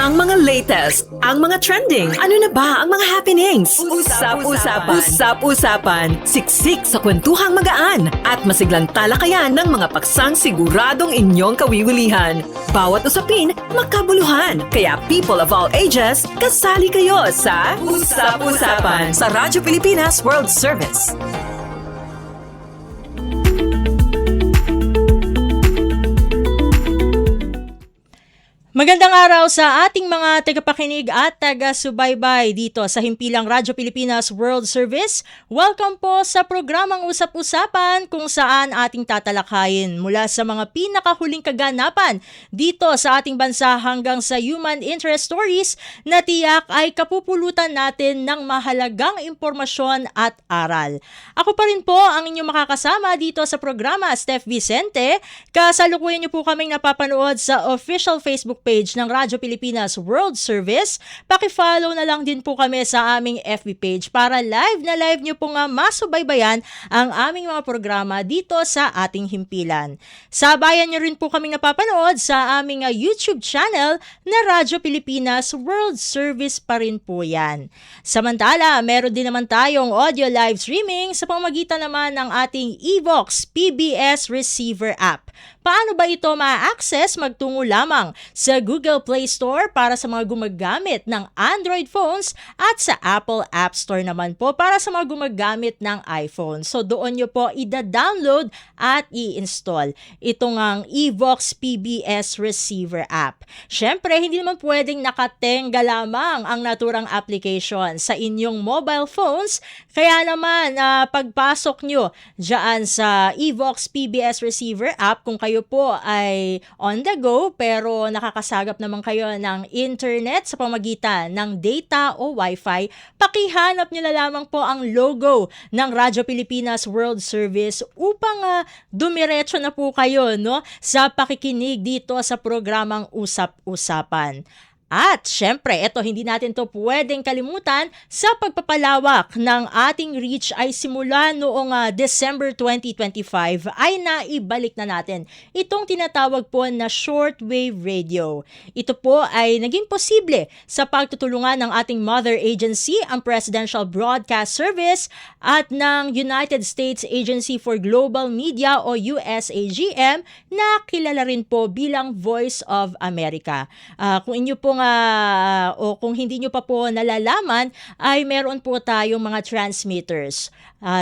Ang mga latest, ang mga trending, ano na ba ang mga happenings? Usap-usapan, siksik sa kwentuhang magaan at masiglang talakayan ng mga paksang siguradong inyong kawiwilihan. Bawat usapin, magkabuluhan. Kaya people of all ages, kasali kayo sa Usap-usapan sa Radyo Pilipinas World Service. Magandang araw sa ating mga tagapakinig at taga-subaybay dito sa Himpilang Radyo Pilipinas World Service. Welcome po sa programang Usap-usapan kung saan ating tatalakayin mula sa mga pinakahuling kaganapan dito sa ating bansa hanggang sa human interest stories na tiyak ay kapupulutan natin ng mahalagang impormasyon at aral. Ako pa rin po ang inyong makakasama dito sa programa, Steph Vicente. Kasalukuyan niyo po kaming napapanood sa official Facebook page ng Radyo Pilipinas World Service. Paki-follow na lang din po kami sa aming FB page para live na live nyo po nga masubaybayan ang aming mga programa dito sa ating himpilan. Sabayan nyo rin po kaming napapanood sa aming YouTube channel na Radyo Pilipinas World Service pa rin po yan. Samantala, meron din naman tayong audio live streaming sa pamamagitan naman ng ating Evox PBS Receiver app. Paano ba ito ma-access? Magtungo lamang sa Google Play Store para sa mga gumagamit ng Android phones at sa Apple App Store naman po para sa mga gumagamit ng iPhone. So doon nyo po i-download at i-install itong ang Evox PBS Receiver app. Syempre, hindi naman pwedeng nakatenga lamang ang naturang application sa inyong mobile phones. Kaya naman, pagpasok nyo dyan sa Evox PBS Receiver app, kung kayo po ay on the go pero nakakasagap naman kayo ng internet sa pamagitan ng data o wifi, pakihanap nyo na lamang po ang logo ng Radyo Pilipinas World Service upang dumiretso na po kayo sa pakikinig dito sa programang Usap-usapan. At syempre, hindi natin to pwedeng kalimutan sa pagpapalawak ng ating reach ay simula noong December 2025 ay naibalik na natin itong tinatawag po na shortwave radio. Ito po ay naging posible sa pagtutulungan ng ating mother agency, ang Presidential Broadcast Service at ng United States Agency for Global Media o USAGM na kilala rin po bilang Voice of America. Kung inyo po o kung hindi nyo pa po nalalaman, ay meron po tayong mga transmitters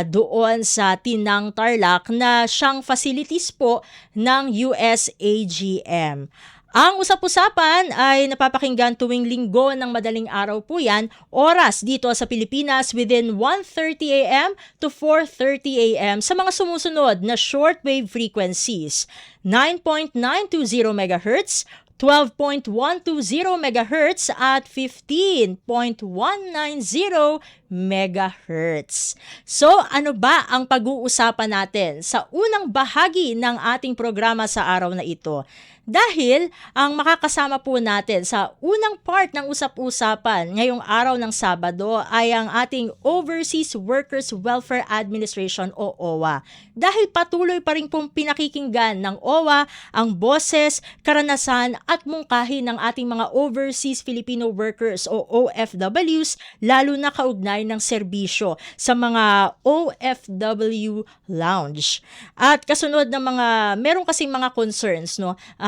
doon sa Tinang Tarlac na siyang facilities po ng USAGM. Ang usap-usapan ay napapakinggan tuwing linggo ng madaling araw po yan, oras dito sa Pilipinas within 1:30 a.m. to 4:30 a.m. sa mga sumusunod na shortwave frequencies: 9.920 MHz, 12.120 MHz at 15.190 MHz. So, ano ba ang pag-uusapan natin sa unang bahagi ng ating programa sa araw na ito? Dahil ang makakasama po natin sa unang part ng usap-usapan ngayong araw ng Sabado ay ang ating Overseas Workers Welfare Administration o OWA. Dahil patuloy pa rin pong pinakikinggan ng OWA ang boses, karanasan at mungkahi ng ating mga overseas Filipino workers o OFWs, lalo na kaugnay ng serbisyo sa mga OFW lounge. At kasunod ng meron kasing mga concerns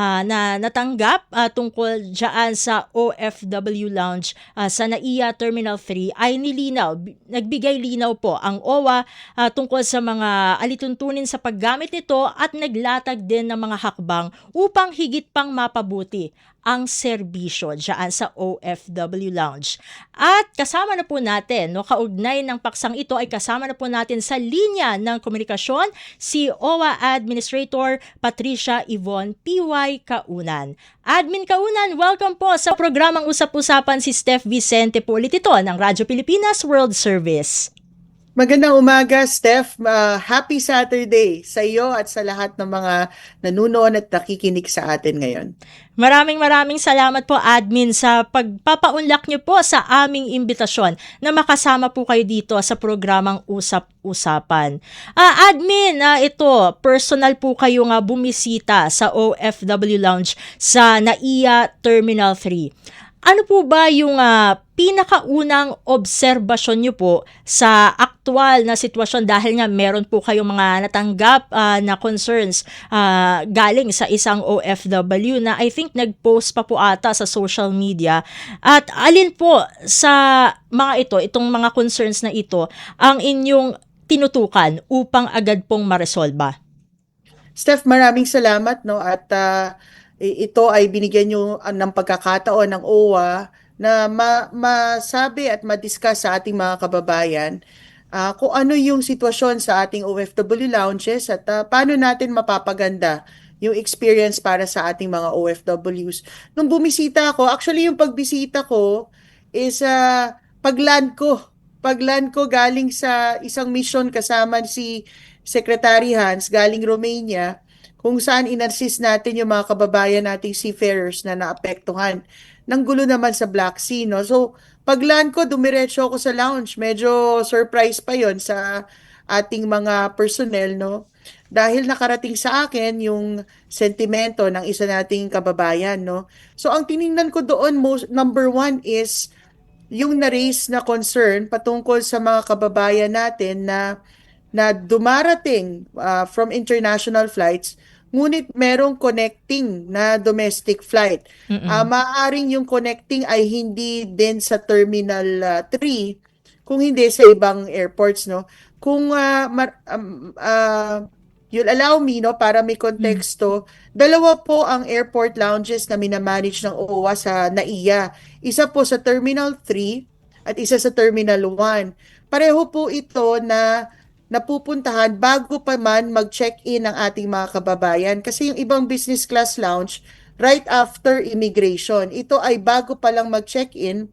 na natanggap tungkol dyan sa OFW lounge sa NAIA Terminal 3 ay nagbigay linaw po ang OWA tungkol sa mga alituntunin sa paggamit nito at naglatag din ng mga hakbang upang higit pang mapabuti ang serbisyo dyan sa OFW lounge. At kasama na po natin, kaugnay ng paksang ito ay kasama na po natin sa linya ng komunikasyon si OWA Administrator Patricia Yvonne P.Y. Kaunan. Admin Kaunan, welcome po sa programang Usap-usapan. Si Steph Vicente po ulit ito ng Radyo Pilipinas World Service. Magandang umaga, Steph. Happy Saturday sa iyo at sa lahat ng mga nanunood at nakikinig sa atin ngayon. Maraming salamat po, Admin, sa pagpapaunlak niyo po sa aming imbitasyon na makasama po kayo dito sa programang Usap-usapan. Admin, ito, personal po kayo bumisita sa OFW Lounge sa NAIA Terminal 3. Ano po ba yung pinakaunang obserbasyon niyo po sa aktual na sitwasyon dahil nga meron po kayong mga natanggap na concerns galing sa isang OFW na I think nag-post pa po ata sa social media. At alin po sa mga ito, itong mga concerns na ito, ang inyong tinutukan upang agad pong maresolba? Steph, maraming salamat, no, at ito ay binigyan niyo ng pagkakataon ng OWA na masabi at madiscuss sa ating mga kababayan kung ano yung sitwasyon sa ating OFW lounges at paano natin mapapaganda yung experience para sa ating mga OFWs. Nung bumisita ako, actually yung pagbisita ko is pagland ko. Pagland ko galing sa isang mission kasama si Secretary Hans galing Romania, kung saan inassist natin yung mga kababayan nating seafarers na naapektuhan ng gulo naman sa Black Sea, no? So, pagland ko, dumiretso ako sa lounge. Medyo surprise pa yon sa ating mga personnel, no? Dahil nakarating sa akin yung sentimento ng isa nating kababayan, no? So, ang tiningnan ko doon, number one is yung na-raise na concern patungkol sa mga kababayan natin na dumarating from international flights, ngunit merong connecting na domestic flight. Maaaring yung connecting ay hindi din sa Terminal 3, kung hindi sa ibang airports, no? Kung you'll allow me, no, para may konteksto, dalawa po ang airport lounges na minamanage ng OWA sa NAIA. Isa po sa Terminal 3 at isa sa Terminal 1. Pareho po ito na napupuntahan bago pa man mag-check-in ang ating mga kababayan. Kasi yung ibang business class lounge, right after immigration, ito ay bago pa lang mag-check-in,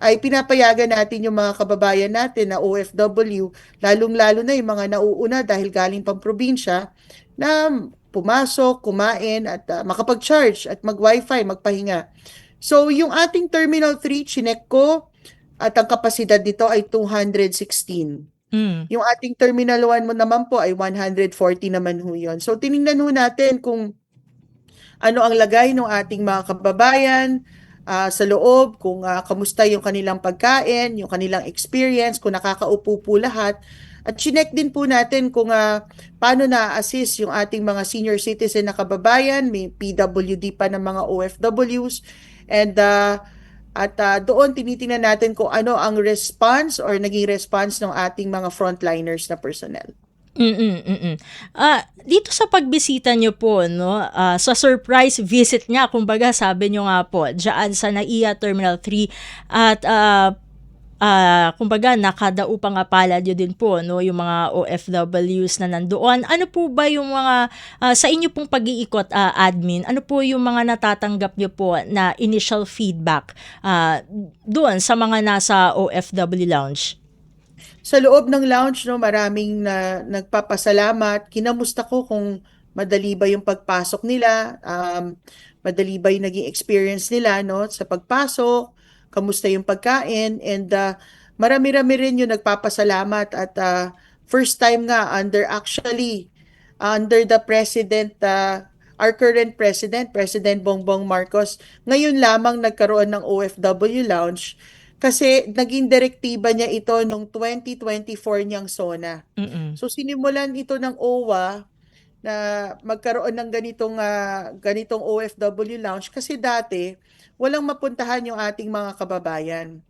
ay pinapayagan natin yung mga kababayan natin na OFW, lalong-lalo na yung mga nauuna dahil galing pang probinsya, na pumasok, kumain, at makapag-charge at mag-wifi, magpahinga. So, yung ating Terminal 3, chinek ko, at ang kapasidad nito ay 216. Yung ating Terminal 1 mo naman po ay 140 naman ho yun. So, tinignan ho natin kung ano ang lagay ng ating mga kababayan sa loob, kung kamusta yung kanilang pagkain, yung kanilang experience, kung nakakaupo po lahat. At chinek din po natin kung paano na-assist yung ating mga senior citizen na kababayan, may PWD pa ng mga OFWs, and doon tinitingnan natin kung ano ang response or naging response ng ating mga frontliners na personnel. Dito sa pagbisita niyo po, no, sa surprise visit nga, kumbaga sabi niyo nga po, diyan sa NAIA Terminal 3 at kumbaga nakadaupang palad niyo din po, no, yung mga OFWs na nandoon. Ano po ba yung mga sa inyo pong pag-iikot, admin, ano po yung mga natatanggap niyo po na initial feedback doon sa mga nasa OFW lounge? Sa loob ng lounge, no, maraming nagpapasalamat. Kinamusta ko kung madali ba yung pagpasok nila, madali ba yung naging experience nila, no, sa pagpasok, kamusta yung pagkain, and marami-rami rin yung nagpapasalamat at first time nga under the president, our current president, President Bongbong Marcos, ngayon lamang nagkaroon ng OFW lounge. Kasi naging direktiba niya ito noong 2024 niyang SONA. So sinimulan ito ng OWA na magkaroon ng ganitong OFW lounge kasi dati walang mapuntahan yung ating mga kababayan.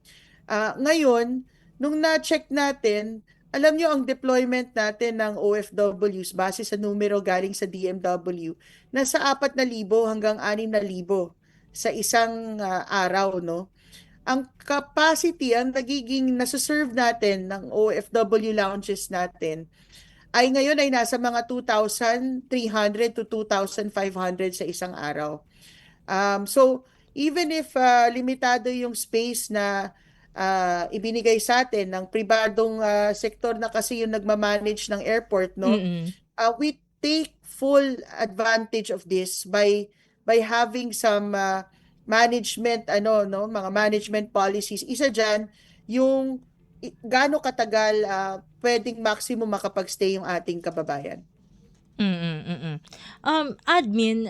Ngayon, nung na-check natin, alam niyo ang deployment natin ng OFWs base sa numero galing sa DMW, nasa 4,000 hanggang 6,000 sa isang araw, no? Ang capacity, ang nagiging nasa-serve natin ng OFW lounges natin ay ngayon ay nasa mga 2,300 to 2,500 sa isang araw. So, even if limitado yung space na ibinigay sa atin ng pribadong sektor na kasi yung nagmamanage ng airport, no? We take full advantage of this by having some management mga management policies. Isa diyan yung gaano katagal pwedeng maximum makapag-stay yung ating kababayan. Admin,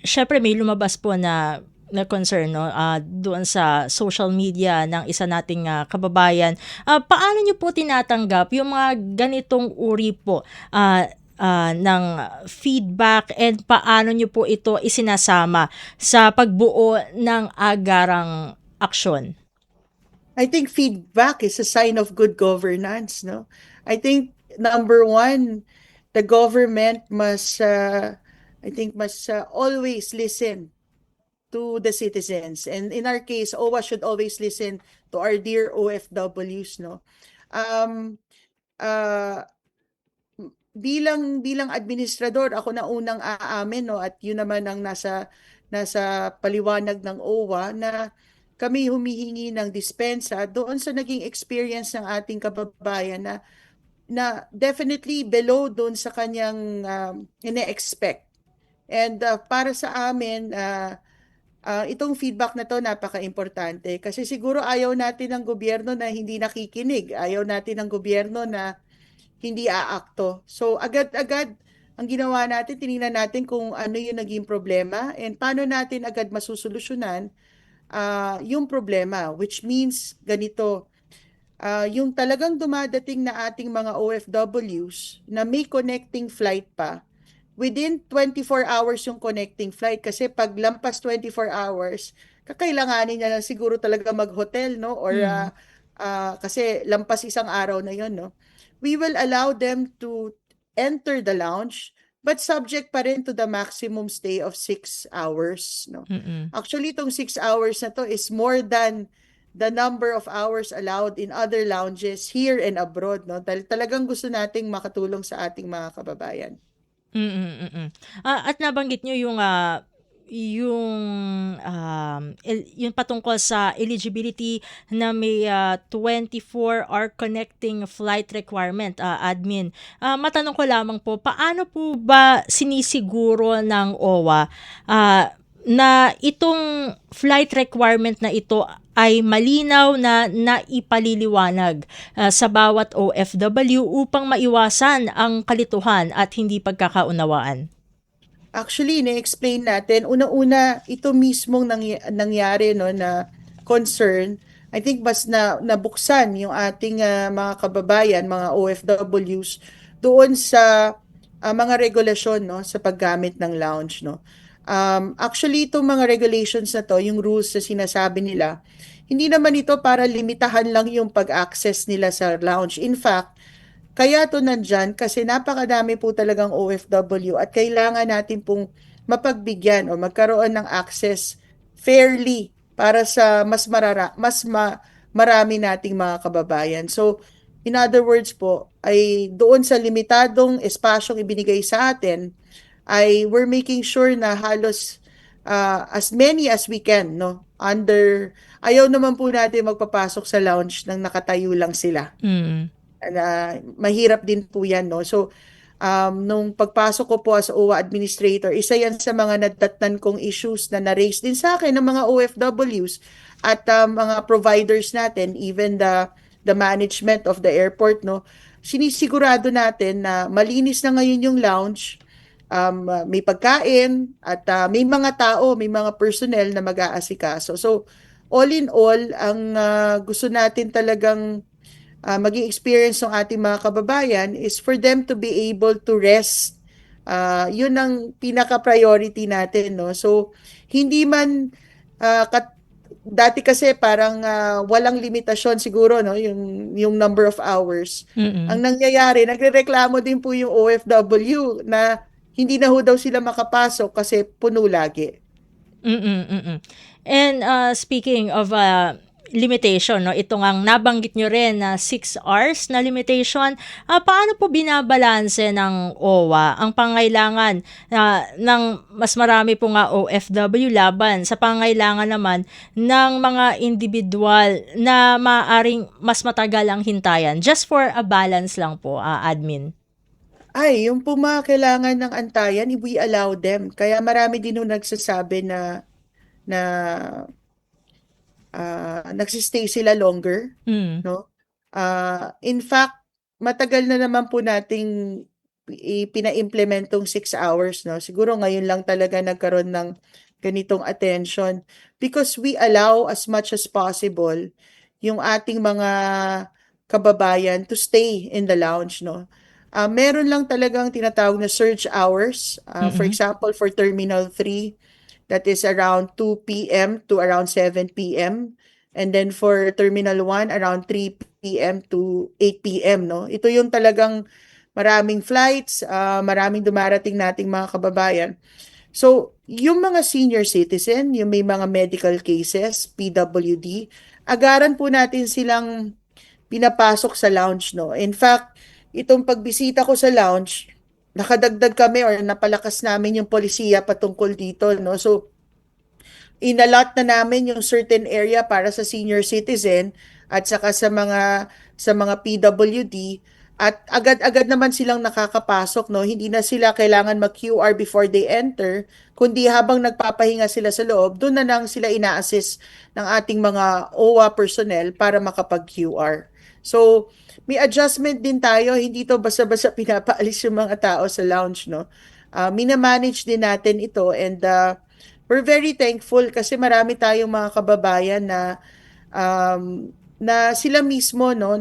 syempre may lumabas po na na concern, no, doon sa social media ng isa nating kababayan. Paano niyo po tinatanggap yung mga ganitong uri po ng feedback, and paano niyo po ito isinasama sa pagbuo ng agarang aksyon? I think feedback is a sign of good governance, no? I think number one, the government must, I think must always listen to the citizens. And in our case, OWA should always listen to our dear OFWs, no? Um, uh, bilang administrador, ako na unang aamin, no, at yun naman ang nasa paliwanag ng OWA na kami humihingi ng dispensa doon sa naging experience ng ating kababayan na definitely below doon sa kanyang ine-expect. And para sa amin, itong feedback na to napaka-importante kasi siguro ayaw natin ng gobyerno na hindi nakikinig, ayaw natin ng gobyerno na hindi aakto. So agad-agad ang ginawa natin, tiningnan natin kung ano yung naging problema and paano natin agad masusolusyonan yung problema, which means ganito, yung talagang dumadating na ating mga OFWs na may connecting flight pa, within 24 hours yung connecting flight kasi pag lampas 24 hours, kakailanganin niya na siguro talaga mag-hotel, no? Or Mm. kasi lampas isang araw na yon, no? We will allow them to enter the lounge but subject pa rin to the maximum stay of 6 hours, no? Mm. Actually, itong 6 hours na to is more than the number of hours allowed in other lounges here and abroad, no? Dahil talagang gusto nating makatulong sa ating mga kababayan. At nabanggit niyo yung, yung patungkol sa eligibility na may 24-hour connecting flight requirement, admin. Matanong ko lamang po, paano po ba sinisiguro ng OWA na itong flight requirement na ito ay malinaw na naipaliliwanag sa bawat OFW upang maiwasan ang kalituhan at hindi pagkakaunawaan? Actually, na-explain natin, una-una, ito mismong nangyari, no, na concern, I think mas nabuksan yung ating mga kababayan, mga OFWs, doon sa mga regulasyon, no, sa paggamit ng lounge, no. Actually, itong mga regulations na to, yung rules na sinasabi nila, hindi naman ito para limitahan lang yung pag-access nila sa lounge. In fact, kaya to nandyan kasi napakadami po talagang OFW at kailangan natin pong mapagbigyan o magkaroon ng access fairly para sa marami nating mga kababayan. So, in other words po, ay doon sa limitadong espasyong ibinigay sa atin, ay we're making sure na halos as many as we can, no? Ayaw naman po natin magpapasok sa lounge nang nakatayo lang sila. Mm. Mahirap din po yan, no? So, nung pagpasok ko po as OWA administrator, isa yan sa mga nadatnan kong issues na na-raise din sa akin ng mga OFWs at mga providers natin, even the management of the airport, no? Sinisigurado natin na malinis na ngayon yung lounge, may pagkain, at may mga tao, may mga personnel na mag-aasikaso. So, all in all, ang gusto natin talagang maging experience ng ating mga kababayan is for them to be able to rest. Yun ang pinaka-priority natin, no? So, hindi man dati kasi parang walang limitasyon siguro, no, yung number of hours. Mm. Ang nangyayari, nagrereklamo din po yung OFW na hindi na ho daw sila makapasok kasi puno lagi. And speaking of limitation, no, ito ngang nabanggit nyo rin na 6 hours na limitation. Paano po binabalanse ng OWA ang pangailangan ng mas marami po nga OFW laban sa pangailangan naman ng mga individual na maaring mas matagal ang hintayan? Just for a balance lang po, admin. Ay, yung po mga kailangan ng antayan, we allow them. Kaya marami din nung nagsasabi na nagsistay sila longer, Mm. no? In fact, matagal na naman po nating pina-implement tong 6 hours, no? Siguro ngayon lang talaga nagkaroon ng ganitong attention because we allow as much as possible yung ating mga kababayan to stay in the lounge, no? Meron lang talagang tinatawag na surge hours. For Mm-mm. example, for Terminal 3, that is around 2 p.m. to around 7 p.m. And then for Terminal 1, around 3 p.m. to 8 p.m., no? Ito yung talagang maraming flights, maraming dumarating nating mga kababayan. So, yung mga senior citizen, yung may mga medical cases, PWD, agaran po natin silang pinapasok sa lounge, no? In fact, itong pagbisita ko sa lounge, nakadagdag kami or napalakas namin yung polisiya patungkol dito, no? So, inalot na namin yung certain area para sa senior citizen at saka sa mga PWD at agad-agad naman silang nakakapasok, no? Hindi na sila kailangan mag-QR before they enter, kundi habang nagpapahinga sila sa loob, doon na lang sila ina-assist ng ating mga OWA personnel para makapag-QR. So, may adjustment din tayo, hindi to basta-basta pinapaalis yung mga tao sa lounge, no? Minamanage din natin ito and we're very thankful kasi marami tayong mga kababayan na sila mismo, no,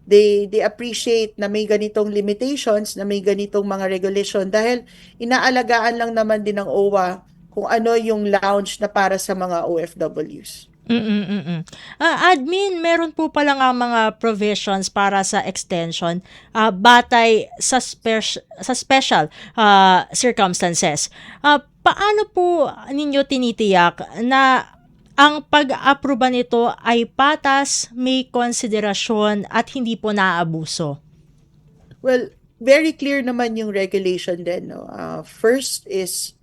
they appreciate na may ganitong limitations, na may ganitong mga regulation dahil inaalagaan lang naman din ng OWA kung ano yung lounge na para sa mga OFWs. Mm. Admin, meron po pala nga mga provisions para sa extension batay sa special circumstances. Paano po ninyo tinitiyak na ang pag-aproba nito ay patas, may konsiderasyon at hindi po naaabuso? Well, very clear naman yung regulation din, no? First is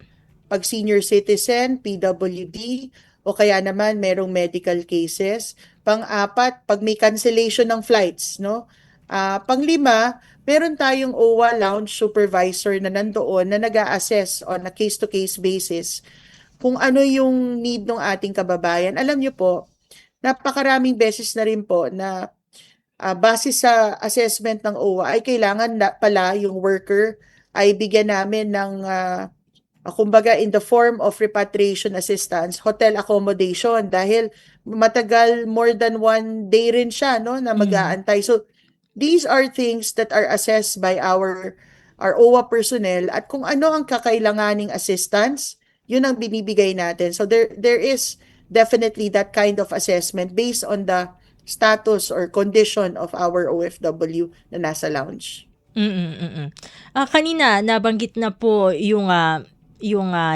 pag senior citizen, PWD, o kaya naman merong medical cases. Pang-apat, pag may cancellation ng flights, no? Pang-lima, meron tayong OWA lounge supervisor na nandoon na nag-a-assess on a case-to-case basis kung ano yung need ng ating kababayan. Alam niyo po, napakaraming beses na rin po na base sa assessment ng OWA ay kailangan na pala yung worker ay bigyan namin ng kumbaga in the form of repatriation assistance, hotel accommodation dahil matagal, more than 1 day rin siya, no, na mag-aantay. So these are things that are assessed by our OWA personnel at kung ano ang kakailanganing assistance, yun ang binibigay natin. So there is definitely that kind of assessment based on the status or condition of our OFW na nasa lounge. Kanina nabanggit na po yung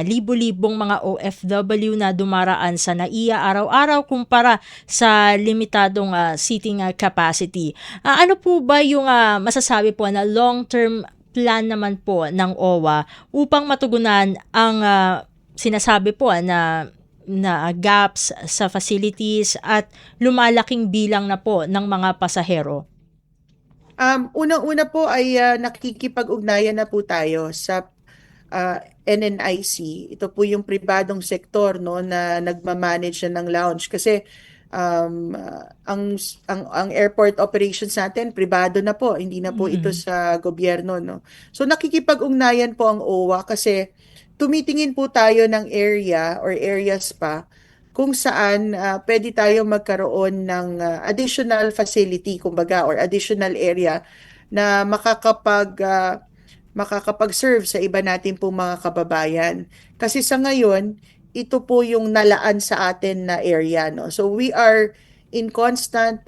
libo-libong mga OFW na dumaraan sa NAIA araw-araw kumpara sa limitadong seating capacity. Ano po ba yung masasabi po na long-term plan naman po ng OWA upang matugunan ang sinasabi po na gaps sa facilities at lumalaking bilang na po ng mga pasahero? Unang-una po ay nakikipag-ugnayan na po tayo sa NNIC. Ito po yung pribadong sektor, no, na nagmamanage na ng lounge kasi ang airport operations natin pribado na po, hindi na po ito sa gobyerno, no. So nakikipag-ugnayan po ang OWA kasi tumitingin po tayo ng area or areas pa kung saan pwede tayo magkaroon ng additional facility, kumbaga, or additional area na makakapag-serve sa iba natin pong mga kababayan. Kasi sa ngayon, ito po yung nalaan sa atin na area, no? So we are in constant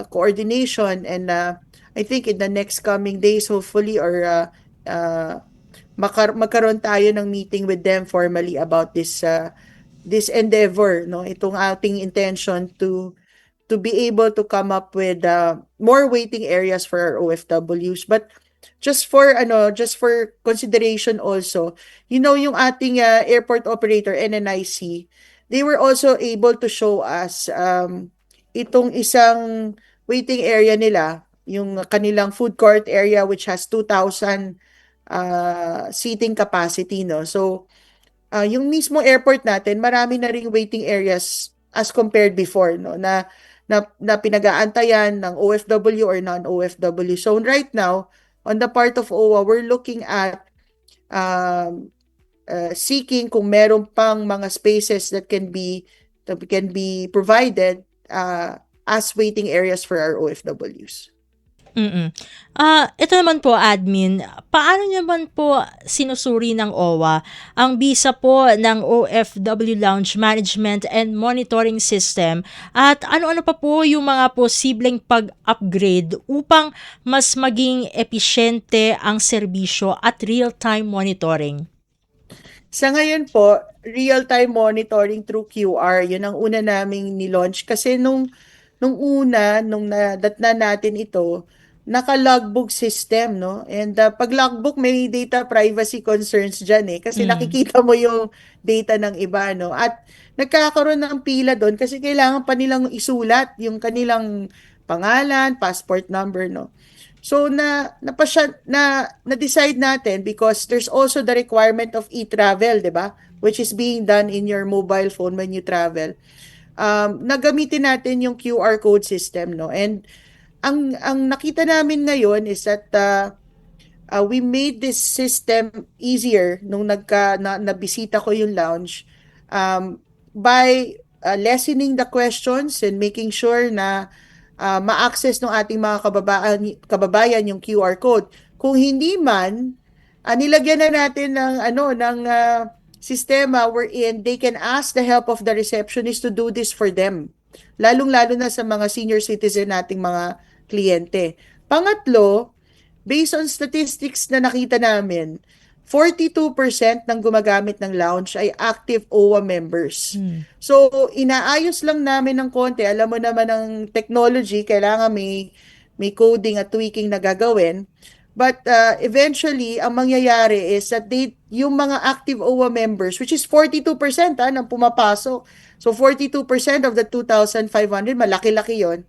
coordination and I think in the next coming days, hopefully, or magkaroon tayo ng meeting with them formally about this endeavor, no, itong ating intention to be able to come up with more waiting areas for our OFWs, but just for consideration also, yung ating airport operator NNIC, they were also able to show us itong isang waiting area nila, yung kanilang food court area which has 2,000 seating capacity, no. So yung mismo airport natin, marami na ring waiting areas as compared before, no, na pinag-aantayan ng OFW or non-OFW. So right now, on the part of OWA, we're looking at seeking kung meron pang mga spaces that can be provided as waiting areas for our OFWs. Mm. Ito naman po, admin, paano naman po sinusuri ng OWA ang bisa po ng OFW Lounge Management and Monitoring System at ano-ano pa po yung mga posibleng pag-upgrade upang mas maging episyente ang serbisyo at real-time monitoring? Sa ngayon po, real-time monitoring through QR, yun ang una naming ni-launch kasi nung una, nung nadatna natin ito, naka-logbook system, no? And pag logbook, may data privacy concerns dyan kasi nakikita mo yung data ng iba, no? At nagkakaroon ng pila doon kasi kailangan pa nilang isulat yung kanilang pangalan, passport number, no? So na-decide natin because there's also the requirement of e-travel, 'di ba? Which is being done in your mobile phone when you travel. Nagamitin natin yung QR code system, no? And ang nakita namin ngayon is that we made this system easier nung nabisita ko yung lounge by lessening the questions and making sure na ma-access ng ating mga kababayan yung QR code. Kung hindi man, nilagyan na natin ng sistema wherein they can ask the help of the receptionist to do this for them. Lalong-lalo na sa mga senior citizen nating mga kliyente. Pangatlo, based on statistics na nakita namin, 42% ng gumagamit ng lounge ay active OWA members. So, inaayos lang namin ng konti. Alam mo naman ang technology, kailangan may coding at tweaking na gagawin. But eventually, ang mangyayari is that yung mga active OWA members, which is 42% ng pumapasok. So, 42% of the 2,500, malaki-laki yon.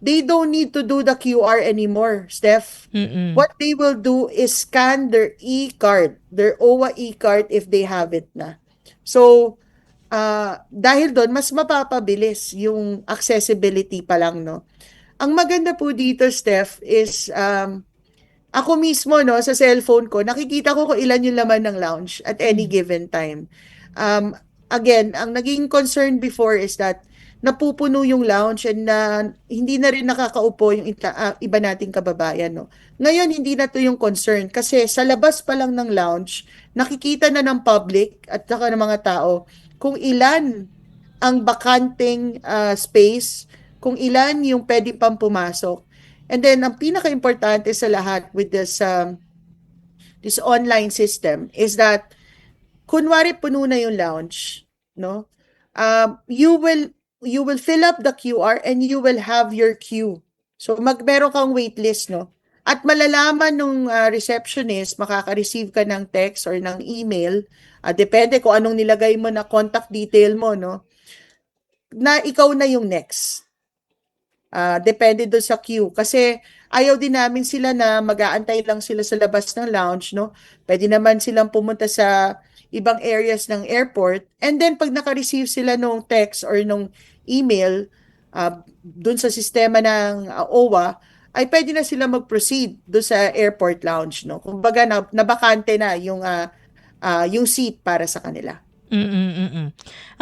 They don't need to do the QR anymore, Steph. What they will do is scan their e-card, their OWA e-card if they have it na. So, dahil doon, mas mapapabilis yung accessibility pa lang, no? Ang maganda po dito, Steph, is ako mismo, no, sa cellphone ko, nakikita ko kung ilan yung laman ng lounge at any given time. Again, ang naging concern before is that napupuno yung lounge and hindi na rin nakakaupo yung iba nating kababayan, no. Ngayon, hindi na to yung concern kasi sa labas pa lang ng lounge, nakikita na ng public at saka ng mga tao kung ilan ang bakanting space, kung ilan yung pwede pang pumasok. And then, ang pinaka-importante sa lahat with this online system is that kunwari puno na yung lounge, no? You will fill up the QR and you will have your queue. So meron kang wait list, no? At malalaman nung receptionist, makaka-receive ka ng text or ng email, depende kung anong nilagay mo na contact detail mo, no? Na ikaw na yung next. Depende doon sa queue. Kasi ayaw din namin sila na mag-aantay lang sila sa labas ng lounge, no? Pwede naman silang pumunta sa ibang areas ng airport. And then, pag naka-receive sila nung text or nung email doon sa sistema ng OWA, ay pwede na sila mag-proceed doon sa airport lounge, no? Kumbaga, nabakante na yung seat para sa kanila.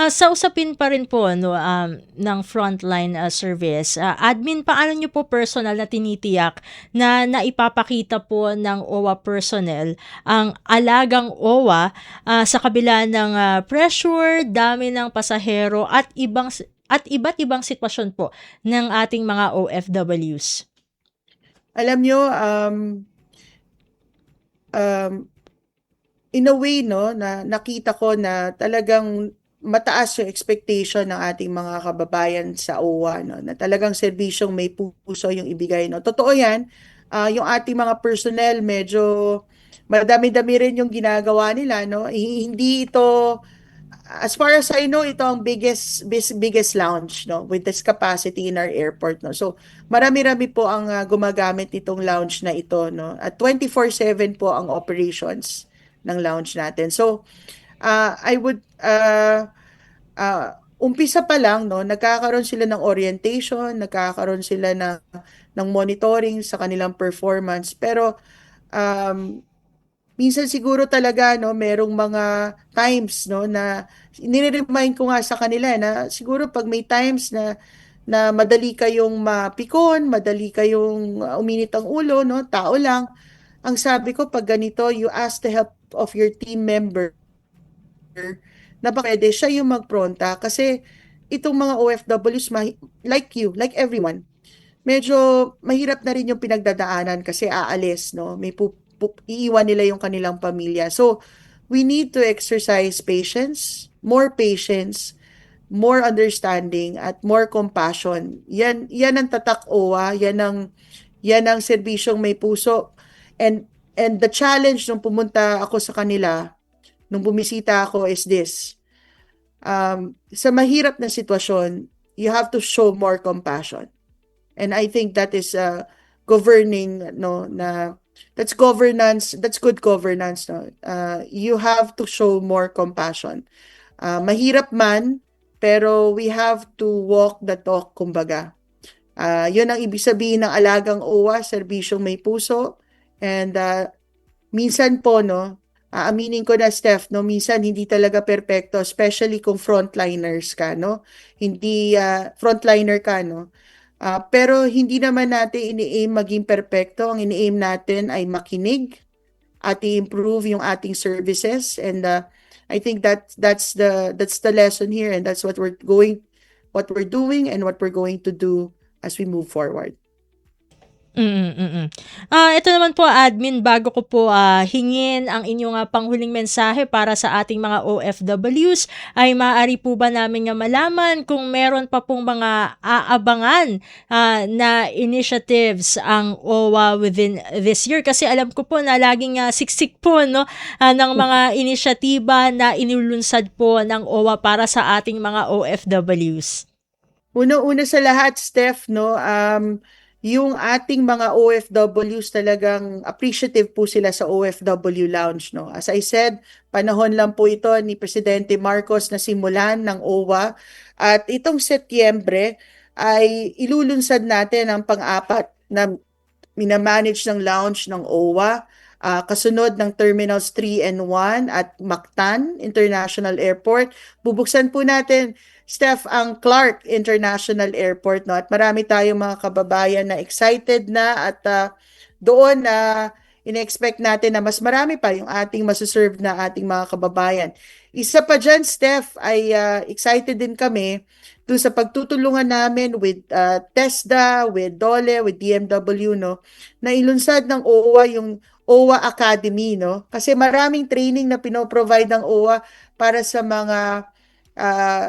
Sa usapin pa rin po ng frontline service, admin, paano nyo po personal na tinitiyak na naipapakita po ng OWA personnel ang alagang OWA sa kabila ng pressure, dami ng pasahero at iba't ibang sitwasyon po ng ating mga OFWs? Alam nyo, in a way, no, na nakita ko na talagang mataas yung expectation ng ating mga kababayan sa OWA, no, na talagang serbisyong may puso yung ibigay, no. Totoo yan, yung ating mga personnel medyo madami-dami rin yung ginagawa nila, no. Hindi ito, as far as I know, ito ang biggest lounge, no, with this capacity in our airport, no. So marami-rami po ang gumagamit nitong lounge na ito, no. At 24/7 po ang operations ng lounge natin. So, I would, umpisa pa lang, no, nagkakaroon sila ng orientation, nagkakaroon sila ng monitoring sa kanilang performance. Pero, minsan siguro talaga no merong mga times no na nire-remind ko nga sa kanila na siguro pag may times na madali kayong mapikon, madali kayong uminit ang ulo no, tao lang. Ang sabi ko pag ganito, you ask the help of your team member na ba pwede siya yung magpronta kasi itong mga OFWs like you, like everyone, medyo mahirap na rin yung pinagdadaanan kasi aalis, no? Iiwan nila yung kanilang pamilya. So, we need to exercise patience, more understanding, at more compassion. Yan ang tatak OWA, yan ang serbisyong may puso. And the challenge nung pumunta ako sa kanila, nung bumisita ako is this. Sa mahirap na sitwasyon, you have to show more compassion. And I think that is governing no na that's governance, that's good governance no. You have to show more compassion. Mahirap man pero we have to walk the talk kumbaga. Yun ang ibig sabihin ng alagang OWA, serbisyong may puso. And minsan po no, aaminin ko na Steph no, minsan hindi talaga perpekto especially kung frontliners ka no. Hindi frontliner ka no. Pero hindi naman natin ini-aim maging perpekto. Ang ini-aim natin ay makinig at i-improve yung ating services. And I think that's the lesson here, and that's what we're doing and what we're going to do as we move forward. Ito naman po admin, bago ko po hingin ang inyong panghuling mensahe para sa ating mga OFWs, ay maaari po ba namin nga malaman kung meron pa pong mga aabangan na initiatives ang OWA within this year? Kasi alam ko po na laging siksik po no, ng mga inisyatiba na inulunsad po ng OWA para sa ating mga OFWs. Una sa lahat, Steph, no, yung ating mga OFWs talagang appreciative po sila sa OFW Lounge, no. As I said, panahon lang po ito ni Presidente Marcos na simulan ng OWA at itong Setyembre ay ilulunsad natin ang pang-apat na minamanage ng lounge ng OWA. Kasunod ng Terminals 3 and 1 at Mactan International Airport. Bubuksan po natin, Steph, ang Clark International Airport, no? At marami tayong mga kababayan na excited na at doon na in-expect natin na mas marami pa yung ating masuserve na ating mga kababayan. Isa pa dyan, Steph, ay excited din kami doon sa pagtutulungan namin with TESDA, with DOLE, with DMW, no? Na ilunsad ng OWA yung OWA Academy, no? Kasi maraming training na pinoprovide ng OWA para sa mga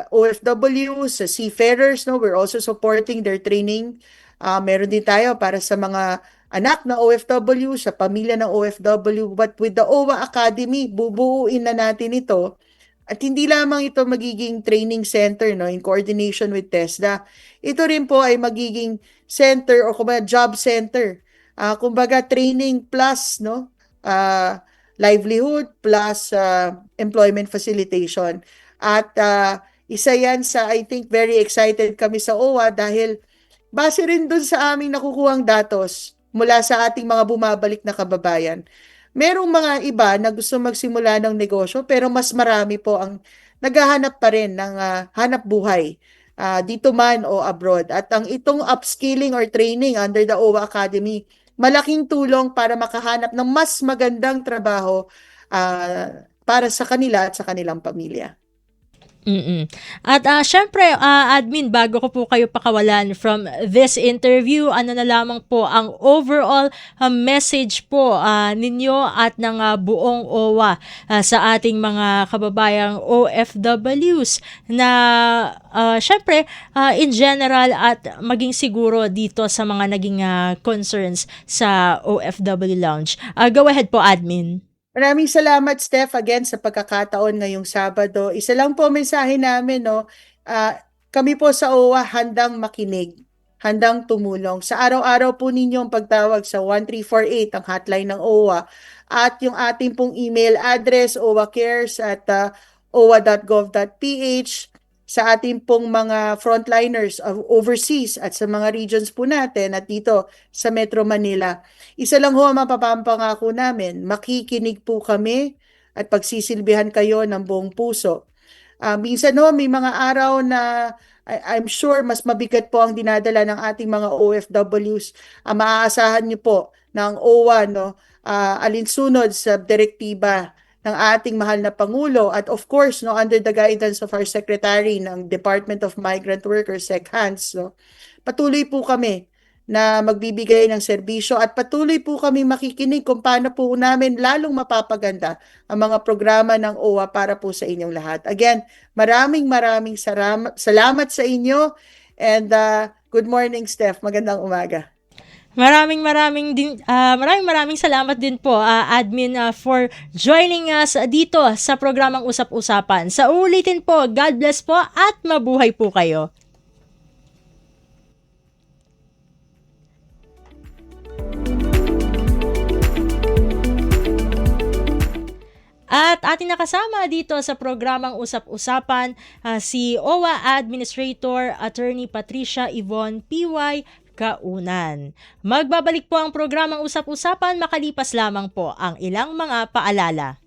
OFW, sa seafarers, no? We're also supporting their training. Meron din tayo para sa mga anak ng OFW, sa pamilya ng OFW. But with the OWA Academy, bubuuin na natin ito. At hindi lamang ito magiging training center, no, in coordination with TESDA. Ito rin po ay magiging center o kumbaga job center. Kumbaga training plus, no, livelihood plus employment facilitation. At isa yan sa, I think, very excited kami sa OWA dahil base rin dun sa aming nakukuhang datos mula sa ating mga bumabalik na kababayan. Merong mga iba na gusto magsimula ng negosyo pero mas marami po ang naghahanap pa rin ng hanap buhay dito man o abroad. At ang itong upskilling or training under the OWA Academy, malaking tulong para makahanap ng mas magandang trabaho para sa kanila at sa kanilang pamilya. At syempre, admin, bago ko po kayo pakawalan from this interview, ano na lamang po ang overall message po ninyo at ng buong OWA sa ating mga kababayang OFWs na syempre, in general at maging siguro dito sa mga naging concerns sa OFW Lounge. Go ahead po, admin. Maraming salamat, Steph, again sa pagkakataon ngayong Sabado. Isa lang po mensahe namin, no? Kami po sa OWA handang makinig, handang tumulong. Sa araw-araw po ninyong pagtawag sa 1348, ang hotline ng OWA, at yung ating pong email address, owacares@owa.gov.ph. sa ating pong mga frontliners of overseas at sa mga regions po natin at dito sa Metro Manila. Isa lang ho ang mapapapangako namin, makikinig po kami at pagsisilbihan kayo ng buong puso. Minsan no, may mga araw na I'm sure mas mabigat po ang dinadala ng ating mga OFWs. Maaasahan niyo po ng OWA, no, alinsunod sa direktiba ng ating mahal na Pangulo at of course no, under the guidance of our Secretary ng Department of Migrant Workers, SecHans, no, patuloy po kami na magbibigay ng serbisyo at patuloy po kami makikinig kung paano po namin lalong mapapaganda ang mga programa ng OWA para po sa inyong lahat. Again, maraming salamat sa inyo and good morning, Steph. Magandang umaga. Maraming salamat din po, Admin, for joining us dito sa programang Usap-Usapan. Sa uulitin po, God bless po at mabuhay po kayo. At ating nakasama dito sa programang Usap-Usapan si OWA Administrator Attorney Patricia Yvonne P.Y. Kaunan. Magbabalik po ang programang Usap-Usapan makalipas lamang po ang ilang mga paalala.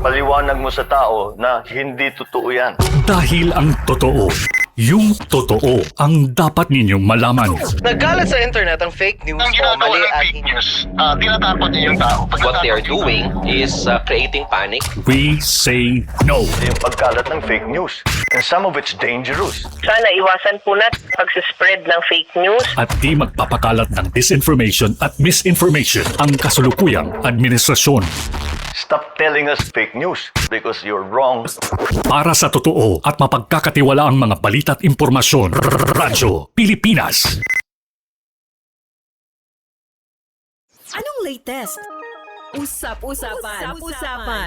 Paliwanag mo sa tao na hindi totoo yan. Dahil ang totoo, yung totoo ang dapat ninyong malaman. Nagkalat sa internet ang fake news Ang o ginagawa mali ng at fake news, tinatapon niyo yung tao. What they are doing is creating panic. We say no. Yung pagkalat ng fake news. And some of it's dangerous. Sana iwasan po natin pag-spread ng fake news. At di magpapakalat ng disinformation at misinformation ang kasulukuyang administrasyon. Stop telling us fake news because you're wrong. Para sa totoo at mapagkakatiwalaang mga balita at impormasyon, Radyo Pilipinas. Anong latest? Usap-usapan.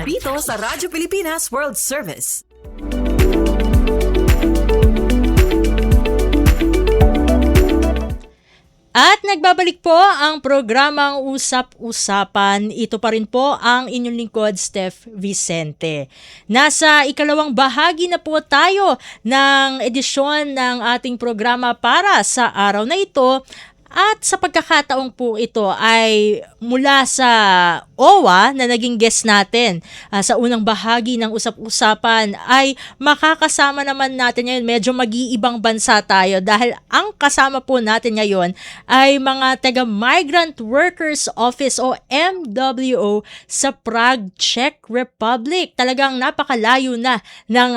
Dito sa Radyo Pilipinas World Service. At nagbabalik po ang programang Usap-Usapan. Ito pa rin po ang inyong lingkod, Steph Vicente. Nasa ikalawang bahagi na po tayo ng edisyon ng ating programa para sa araw na ito. At sa pagkakataong po ito ay mula sa OWA na naging guest natin sa unang bahagi ng Usap-Usapan ay makakasama naman natin ngayon. Medyo mag-iibang bansa tayo dahil ang kasama po natin ngayon ay mga taga-Migrant Workers Office o MWO sa Prague, Czech Republic. Talagang napakalayo na ng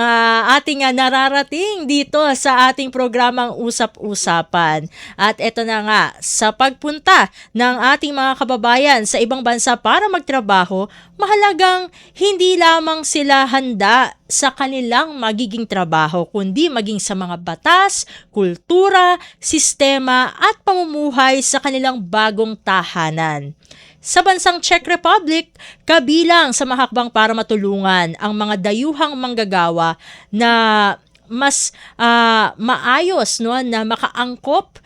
ating nararating dito sa ating programang Usap-Usapan. At eto na nga, sa pagpunta ng ating mga kababayan sa ibang bansa para magtrabaho, mahalagang hindi lamang sila handa sa kanilang magiging trabaho, kundi maging sa mga batas, kultura, sistema at pamumuhay sa kanilang bagong tahanan. Sa bansang Czech Republic, kabilang sa mahakbang para matulungan ang mga dayuhang manggagawa na mas maayos no na makaangkop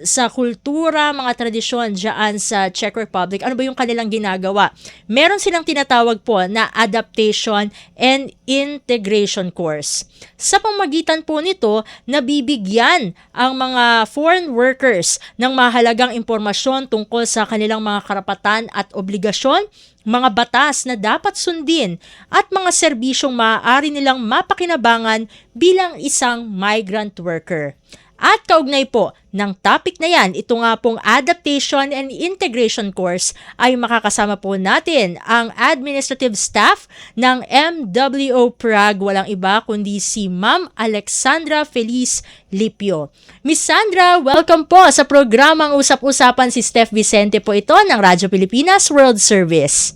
sa kultura, mga tradisyon diyan sa Czech Republic. Ano ba yung kanilang ginagawa? Meron silang tinatawag po na adaptation and integration course. Sa pamamagitan po nito, nabibigyan ang mga foreign workers ng mahalagang impormasyon tungkol sa kanilang mga karapatan at obligasyon, mga batas na dapat sundin at mga serbisyong maaari nilang mapakinabangan bilang isang migrant worker. At kaugnay po ng topic na yan, ito nga pong Adaptation and Integration Course ay makakasama po natin ang administrative staff ng MWO Prague, walang iba kundi si Ma'am Alexandra Feliz Lipio. Miss Sandra, welcome po sa programang Usap-Usapan. Si Steph Vicente po ito ng Radyo Pilipinas World Service.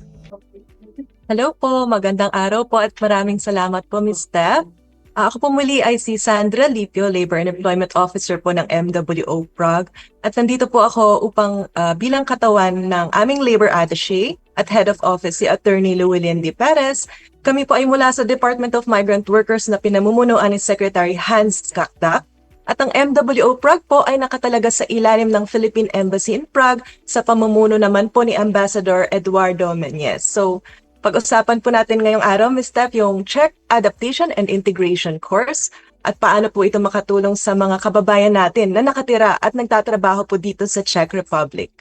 Hello po, magandang araw po at maraming salamat po Ms. Steph. Ako po muli ay si Sandra Lipio, Labor and Employment Officer po ng MWO Prague. At nandito po ako upang bilang katawan ng aming labor attaché at head of office si Attorney Llewellyn D. Perez. Kami po ay mula sa Department of Migrant Workers na pinamumunuan ni Secretary Hans Skakdak. At ang MWO Prague po ay nakatalaga sa ilalim ng Philippine Embassy in Prague sa pamumuno naman po ni Ambassador Eduardo Meñez. So, Pag-usapan po natin ngayong araw, Ms. Steph, yung Czech Adaptation and Integration Course at paano po ito makatulong sa mga kababayan natin na nakatira at nagtatrabaho po dito sa Czech Republic.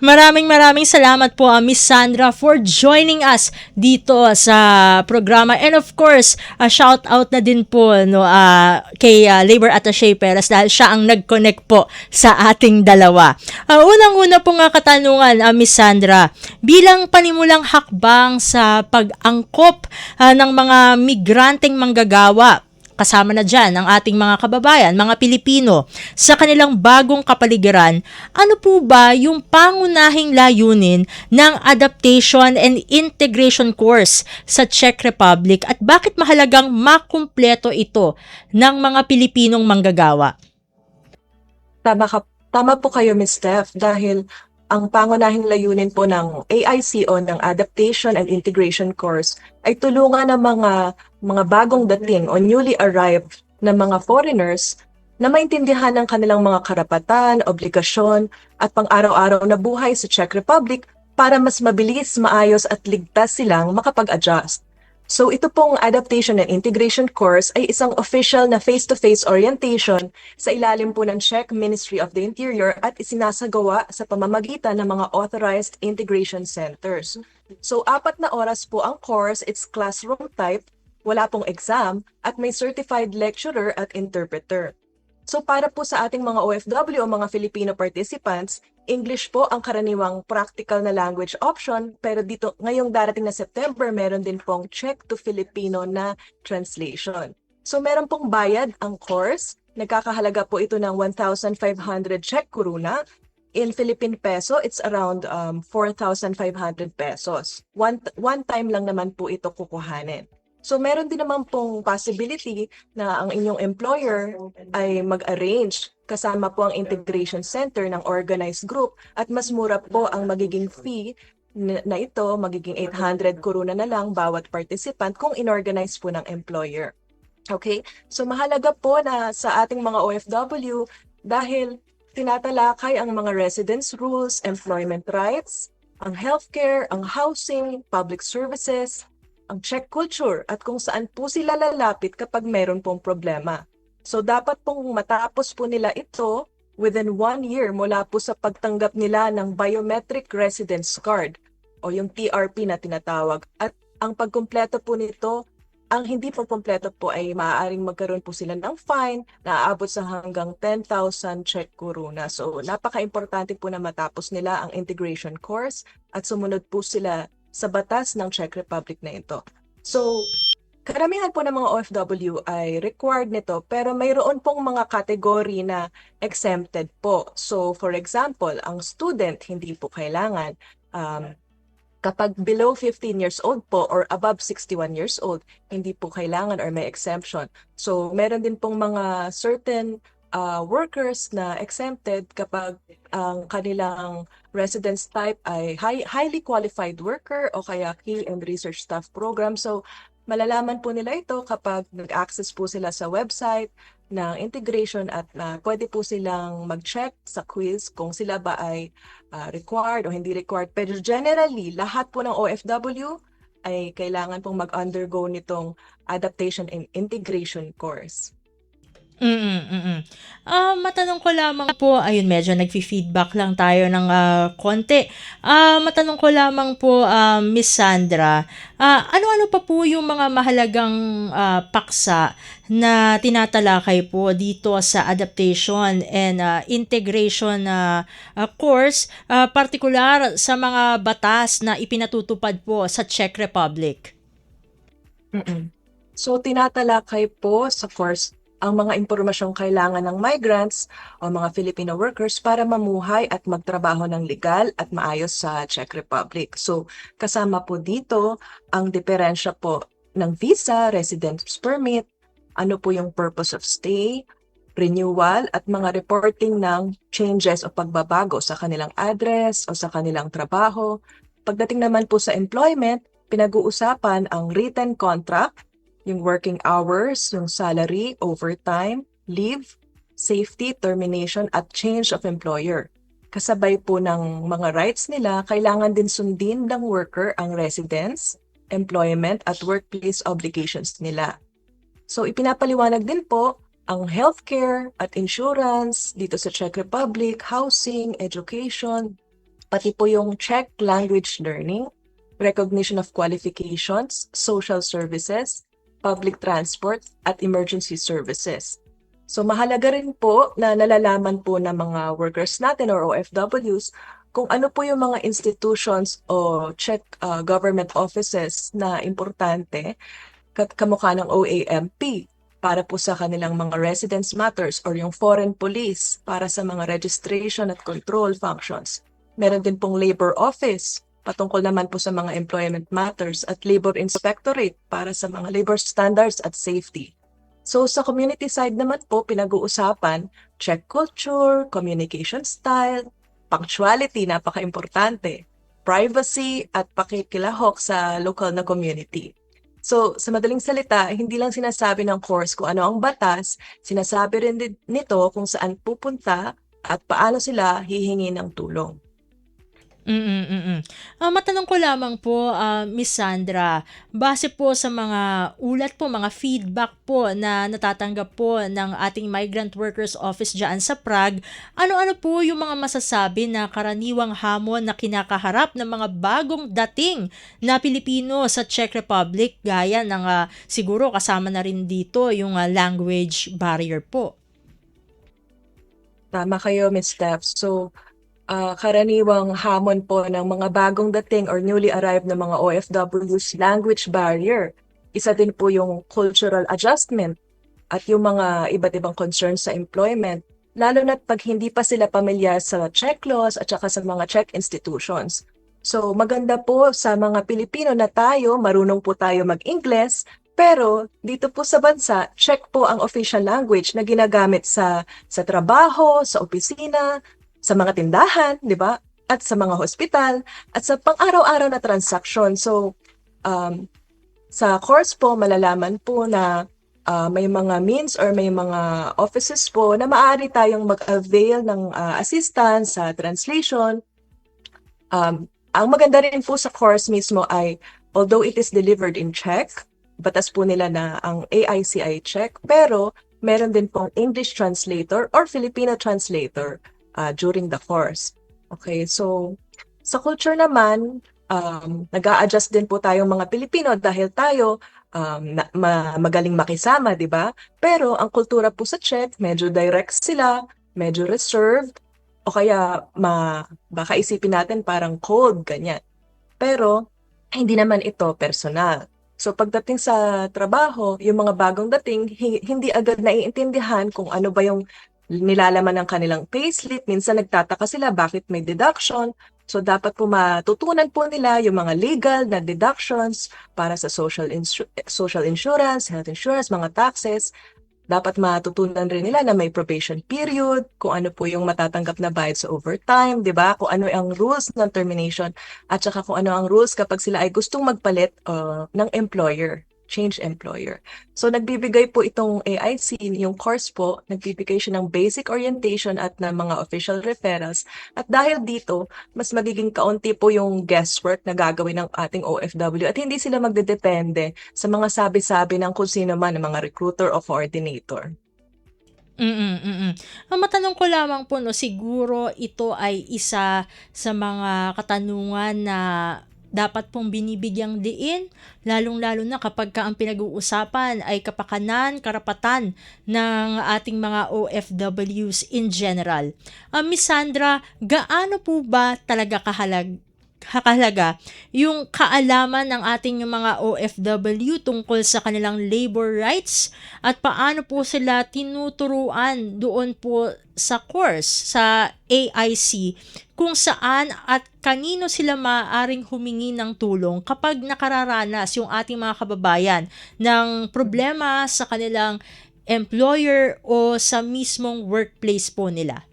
Maraming salamat po Miss Sandra for joining us dito sa programa, and of course shout out na din po kay Labor Attaché Perez dahil siya ang nag-connect po sa ating dalawa. Unang-una po nga katanungan, Miss Sandra, bilang panimulang hakbang sa pag-angkop ng mga migranteng manggagawa, kasama na dyan ang ating mga kababayan, mga Pilipino, sa kanilang bagong kapaligiran, ano po ba yung pangunahing layunin ng Adaptation and Integration Course sa Czech Republic at bakit mahalagang makumpleto ito ng mga Pilipinong manggagawa? Tama po kayo, Ms. Steph, dahil ang pangunahing layunin po ng AICO, ng Adaptation and Integration Course, ay tulungan ng mga bagong dating o newly arrived na mga foreigners na maintindihan ang kanilang mga karapatan, obligasyon at pang-araw-araw na buhay sa Czech Republic para mas mabilis, maayos at ligtas silang makapag-adjust. So ito pong Adaptation and Integration Course ay isang official na face-to-face orientation sa ilalim po ng Czech Ministry of the Interior at isinasagawa sa pamamagitan ng mga authorized integration centers. So 4 na oras po ang course, it's classroom type, wala pong exam at may certified lecturer at interpreter. So para po sa ating mga OFW o mga Filipino participants, English po ang karaniwang practical na language option, pero dito ngayong darating na September, meron din pong Czech to Filipino na translation. So meron pong bayad ang course, nagkakahalaga po ito ng 1,500 Czech koruna. In Philippine peso, it's around 4,500 pesos. One time lang naman po ito kukuhanin. So meron din naman pong possibility na ang inyong employer ay mag-arrange kasama po ang integration center ng organized group at mas mura po ang magiging fee na ito, magiging 800 koruna na lang bawat participant kung inorganize po ng employer. Okay? So mahalaga po na sa ating mga OFW dahil tinatalakay ang mga residence rules, employment rights, ang healthcare, ang housing, public services, ang Czech culture at kung saan po sila lalapit kapag meron pong problema. So dapat pong matapos po nila ito within 1 year mula po sa pagtanggap nila ng Biometric Residence Card o yung TRP na tinatawag. At ang pagkumpleto po nito, ang hindi po kumpleto po ay maaaring magkaroon po sila ng fine na aabot sa hanggang 10,000 Czech koruna. So napaka-importante po na matapos nila ang integration course at sumunod po sila sa batas ng Czech Republic na ito. So, karamihan po ng mga OFW ay required nito, pero mayroon pong mga kategory na exempted po. So, for example, ang student, hindi po kailangan. Kapag below 15 years old po or above 61 years old, hindi po kailangan or may exemption. So, meron din pong mga certain workers na exempted kapag ang kanilang residence type ay highly qualified worker o kaya key and research staff program. So, malalaman po nila ito kapag nag-access po sila sa website ng integration at pwede po silang mag-check sa quiz kung sila ba ay required o hindi required. Pero generally, lahat po ng OFW ay kailangan pong mag-undergo nitong adaptation and integration course. Matanong ko lamang po, ayun medyo nagfi-feedback lang tayo ng konti. Matanong ko lamang po, Miss Sandra, ano-ano pa po yung mga mahalagang paksa na tinatalakay po dito sa adaptation and integration course, partikular sa mga batas na ipinatutupad po sa Czech Republic? So tinatalakay po sa course ang mga impormasyong kailangan ng migrants o mga Filipino workers para mamuhay at magtrabaho ng legal at maayos sa Czech Republic. So, kasama po dito ang diferensya po ng visa, residence permit, ano po yung purpose of stay, renewal, at mga reporting ng changes o pagbabago sa kanilang address o sa kanilang trabaho. Pagdating naman po sa employment, pinag-uusapan ang written contract, yung working hours, yung salary, overtime, leave, safety, termination, at change of employer. kasabay po ng mga rights nila, kailangan din sundin ng worker ang residence, employment at workplace obligations nila. So ipinapaliwanag din po ang healthcare at insurance dito sa Czech Republic, housing, education, pati po yung Czech language learning, recognition of qualifications, social services, public transport, at emergency services. So mahalaga rin po na nalalaman po ng mga workers natin or OFWs kung ano po yung mga institutions o Czech government offices na importante kamukha ng OAMP para po sa kanilang mga residence matters or yung foreign police para sa mga registration at control functions. Meron din pong labor office patungkol naman po sa mga employment matters at labor inspectorate para sa mga labor standards at safety. So sa community side naman po, pinag-uusapan Czech culture, communication style, punctuality, napaka-importante, privacy at pakikilahok sa local na community. So sa madaling salita, hindi lang sinasabi ng course kung ano ang batas, sinasabi rin nito kung saan pupunta at paano sila hihingi ng tulong. Matanong ko lamang po, Miss Sandra, base po sa mga ulat po, mga feedback po na natatanggap po ng ating Migrant Workers Office dyan sa Prague, ano-ano po yung mga masasabi na karaniwang hamon na kinakaharap ng mga bagong dating na Pilipino sa Czech Republic, gaya ng siguro kasama na rin dito yung language barrier po? Tama kayo, Ms. Steph. So, karaniwang hamon po ng mga bagong dating or newly arrived na mga OFWs, language barrier. Isa din po yung cultural adjustment at yung mga iba't ibang concerns sa employment, lalo na pag hindi pa sila pamilyar sa Czech laws at saka sa mga Czech institutions. So maganda po sa mga Pilipino na tayo, marunong po tayo mag-Ingles, pero dito po sa bansa, Czech po ang official language na ginagamit sa trabaho, sa opisina, sa mga tindahan, di ba? At sa mga hospital, at sa pang-araw-araw na transaksyon. So, sa course po, malalaman po na may mga means or may mga offices po na maaari tayong mag-avail ng assistance sa translation. Ang maganda rin po sa course mismo ay, although it is delivered in Czech, batas po nila na ang AICI Czech, pero meron din pong English translator or Filipino translator during the course. Okay, so sa culture naman, nag-a-adjust din po tayong mga Pilipino dahil tayo magaling makisama, di ba? Pero ang kultura po sa Czech, medyo direct sila, medyo reserved, o kaya baka isipin natin parang cold, ganyan. Pero hindi naman ito personal. So pagdating sa trabaho, yung mga bagong dating, hindi agad naiintindihan kung ano ba yung nilalaman ng kanilang payslip. Minsan nagtataka sila bakit may deduction. So dapat po matutunan po nila yung mga legal na deductions para sa social insurance, health insurance, mga taxes. Dapat matutunan rin nila na may probation period, kung ano po yung matatanggap na bayad sa overtime, di ba? Kung ano ang rules ng termination, at saka kung ano ang rules kapag sila ay gustong magpalit ng employer. Change employer. So nagbibigay po itong AIC, yung course po, nagbibigay siya ng basic orientation at ng mga official referrals. At dahil dito, mas magiging kaunti po yung guesswork na gagawin ng ating OFW at hindi sila magdedepende sa mga sabi-sabi ng kung sino man, ng mga recruiter o coordinator. Ang matanong ko lamang po, no, siguro ito ay isa sa mga katanungan na dapat pong binibigyang diin, lalong-lalo na kapag ang pinag-uusapan ay kapakanan, karapatan ng ating mga OFWs in general. Miss Sandra, gaano po ba talaga kahalaga yung kaalaman ng ating mga OFW tungkol sa kanilang labor rights at paano po sila tinuturuan doon po sa course sa AIC kung saan at kanino sila maaaring humingi ng tulong kapag nakararanas yung ating mga kababayan ng problema sa kanilang employer o sa mismong workplace po nila?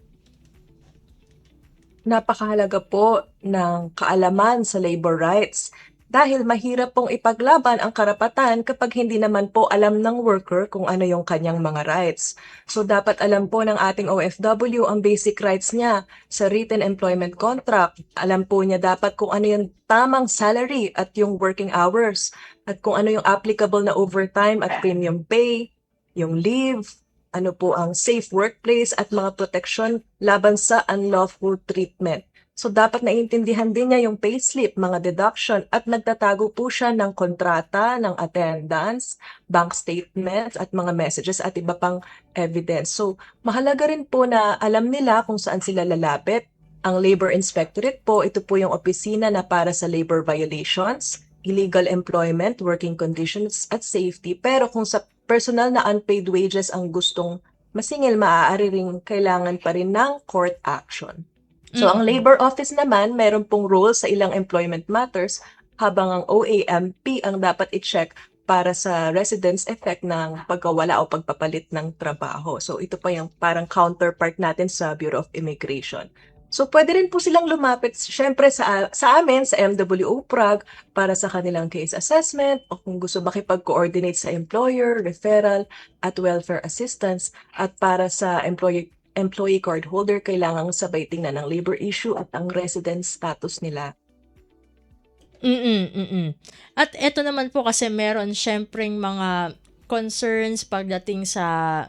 Napakahalaga po ng kaalaman sa labor rights dahil mahirap pong ipaglaban ang karapatan kapag hindi naman po alam ng worker kung ano yung kanyang mga rights. So dapat alam po ng ating OFW ang basic rights niya sa written employment contract. Alam po niya dapat kung ano yung tamang salary at yung working hours at kung ano yung applicable na overtime at premium pay, yung leave, ano po ang safe workplace at mga protection laban sa unlawful treatment. So dapat naiintindihan din niya yung payslip, mga deduction at nagtatago po siya ng kontrata, ng attendance, bank statements at mga messages at iba pang evidence. So mahalaga rin po na alam nila kung saan sila lalapit. Ang Labor Inspectorate po, ito po yung opisina na para sa labor violations, illegal employment, working conditions at safety. Pero kung sa personal na unpaid wages ang gustong masingil, maaari rin kailangan pa rin ng court action. So ang Labor Office naman, meron pong role sa ilang employment matters habang ang OAMP ang dapat i-check para sa residence effect ng pagkawala o pagpapalit ng trabaho. So ito pa yung parang counterpart natin sa Bureau of Immigration. So pwede rin po silang lumapit syempre sa amin, sa MWO Prague para sa kanilang case assessment o kung gusto makipag-coordinate sa employer, referral at welfare assistance at para sa employee card holder, kailangang sabay tingnan ng labor issue at ang residence status nila. At eto naman po kasi meron syempreng mga concerns pagdating sa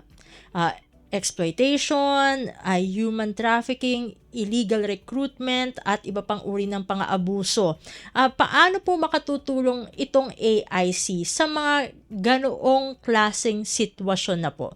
exploitation, human trafficking, illegal recruitment at iba pang uri ng pang-aabuso. Paano po makatutulong itong AIC sa mga ganoong klaseng sitwasyon na po?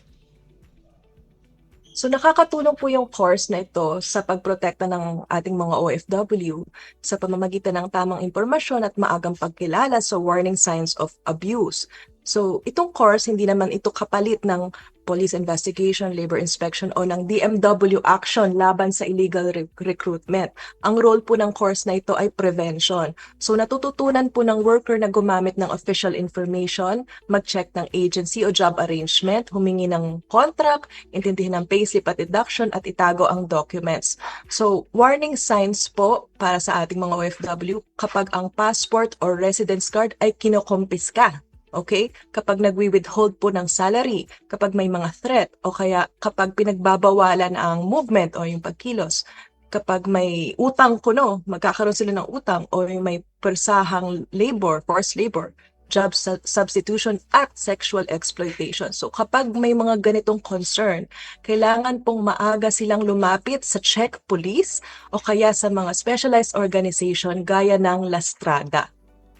So nakakatulong po yung course na ito sa pagprotekta ng ating mga OFW sa pamamagitan ng tamang impormasyon at maagang pagkilala sa warning signs of abuse. So itong course, hindi naman ito kapalit ng police investigation, labor inspection o ng DMW action laban sa illegal recruitment. Ang role po ng course na ito ay prevention. So natututunan po ng worker na gumamit ng official information, mag-check ng agency o job arrangement, humingi ng contract, intindihin ng payslip at deduction at itago ang documents. So warning signs po para sa ating mga OFW kapag ang passport or residence card ay kinokompiska. Okay? Kapag nagwi-withhold po ng salary, kapag may mga threat, o kaya kapag pinagbabawalan ang movement o yung pagkilos, kapag may utang kuno, magkakaroon sila ng utang, o yung may persahang labor, forced labor, job substitution at sexual exploitation. So kapag may mga ganitong concern, kailangan pong maaga silang lumapit sa Czech police o kaya sa mga specialized organization gaya ng Lastrada.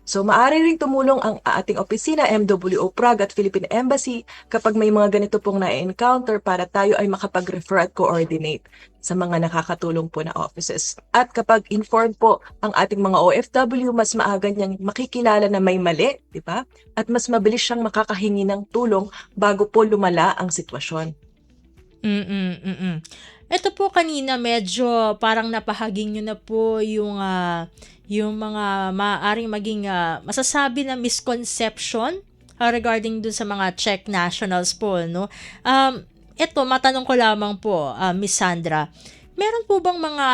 So maaari ring tumulong ang ating opisina, MWO Prague at Philippine Embassy kapag may mga ganito pong na-encounter para tayo ay makapag-refer at coordinate sa mga nakakatulong po na offices. At kapag informed po ang ating mga OFW, mas maaga niyang makikilala na may mali, di ba? At mas mabilis siyang makakahingi ng tulong bago po lumala ang sitwasyon. Ito po kanina medyo parang napahaging nyo na po yung mga maaaring maging masasabi na misconception regarding dun sa mga Czech nationals po, no? Ito, matanong ko lamang po, Miss Sandra, meron po bang mga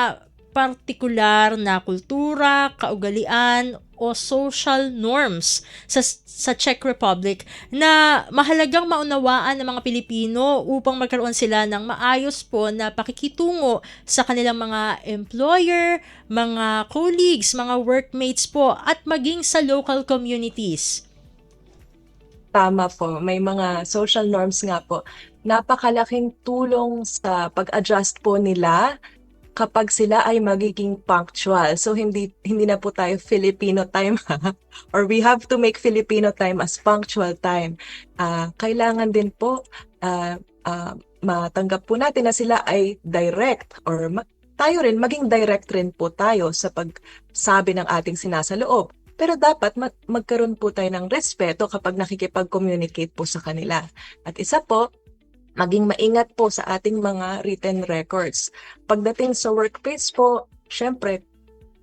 partikular na kultura, kaugalian, o social norms sa Czech Republic na mahalagang maunawaan ng mga Pilipino upang magkaroon sila ng maayos po na pakikitungo sa kanilang mga employer, mga colleagues, mga workmates po at maging sa local communities? Tama po, may mga social norms nga po. Napakalaking tulong sa pag-adjust po nila kapag sila ay magiging punctual. So hindi na po tayo Filipino time or we have to make Filipino time as punctual time. Kailangan din po matanggap po natin na sila ay direct or tayo rin maging direct rin po tayo sa pagsabi ng ating sinasaloob. Pero dapat magkaroon po tayo ng respeto kapag nakikipag-communicate po sa kanila. At isa po, maging maingat po sa ating mga written records. Pagdating sa workplace po, syempre,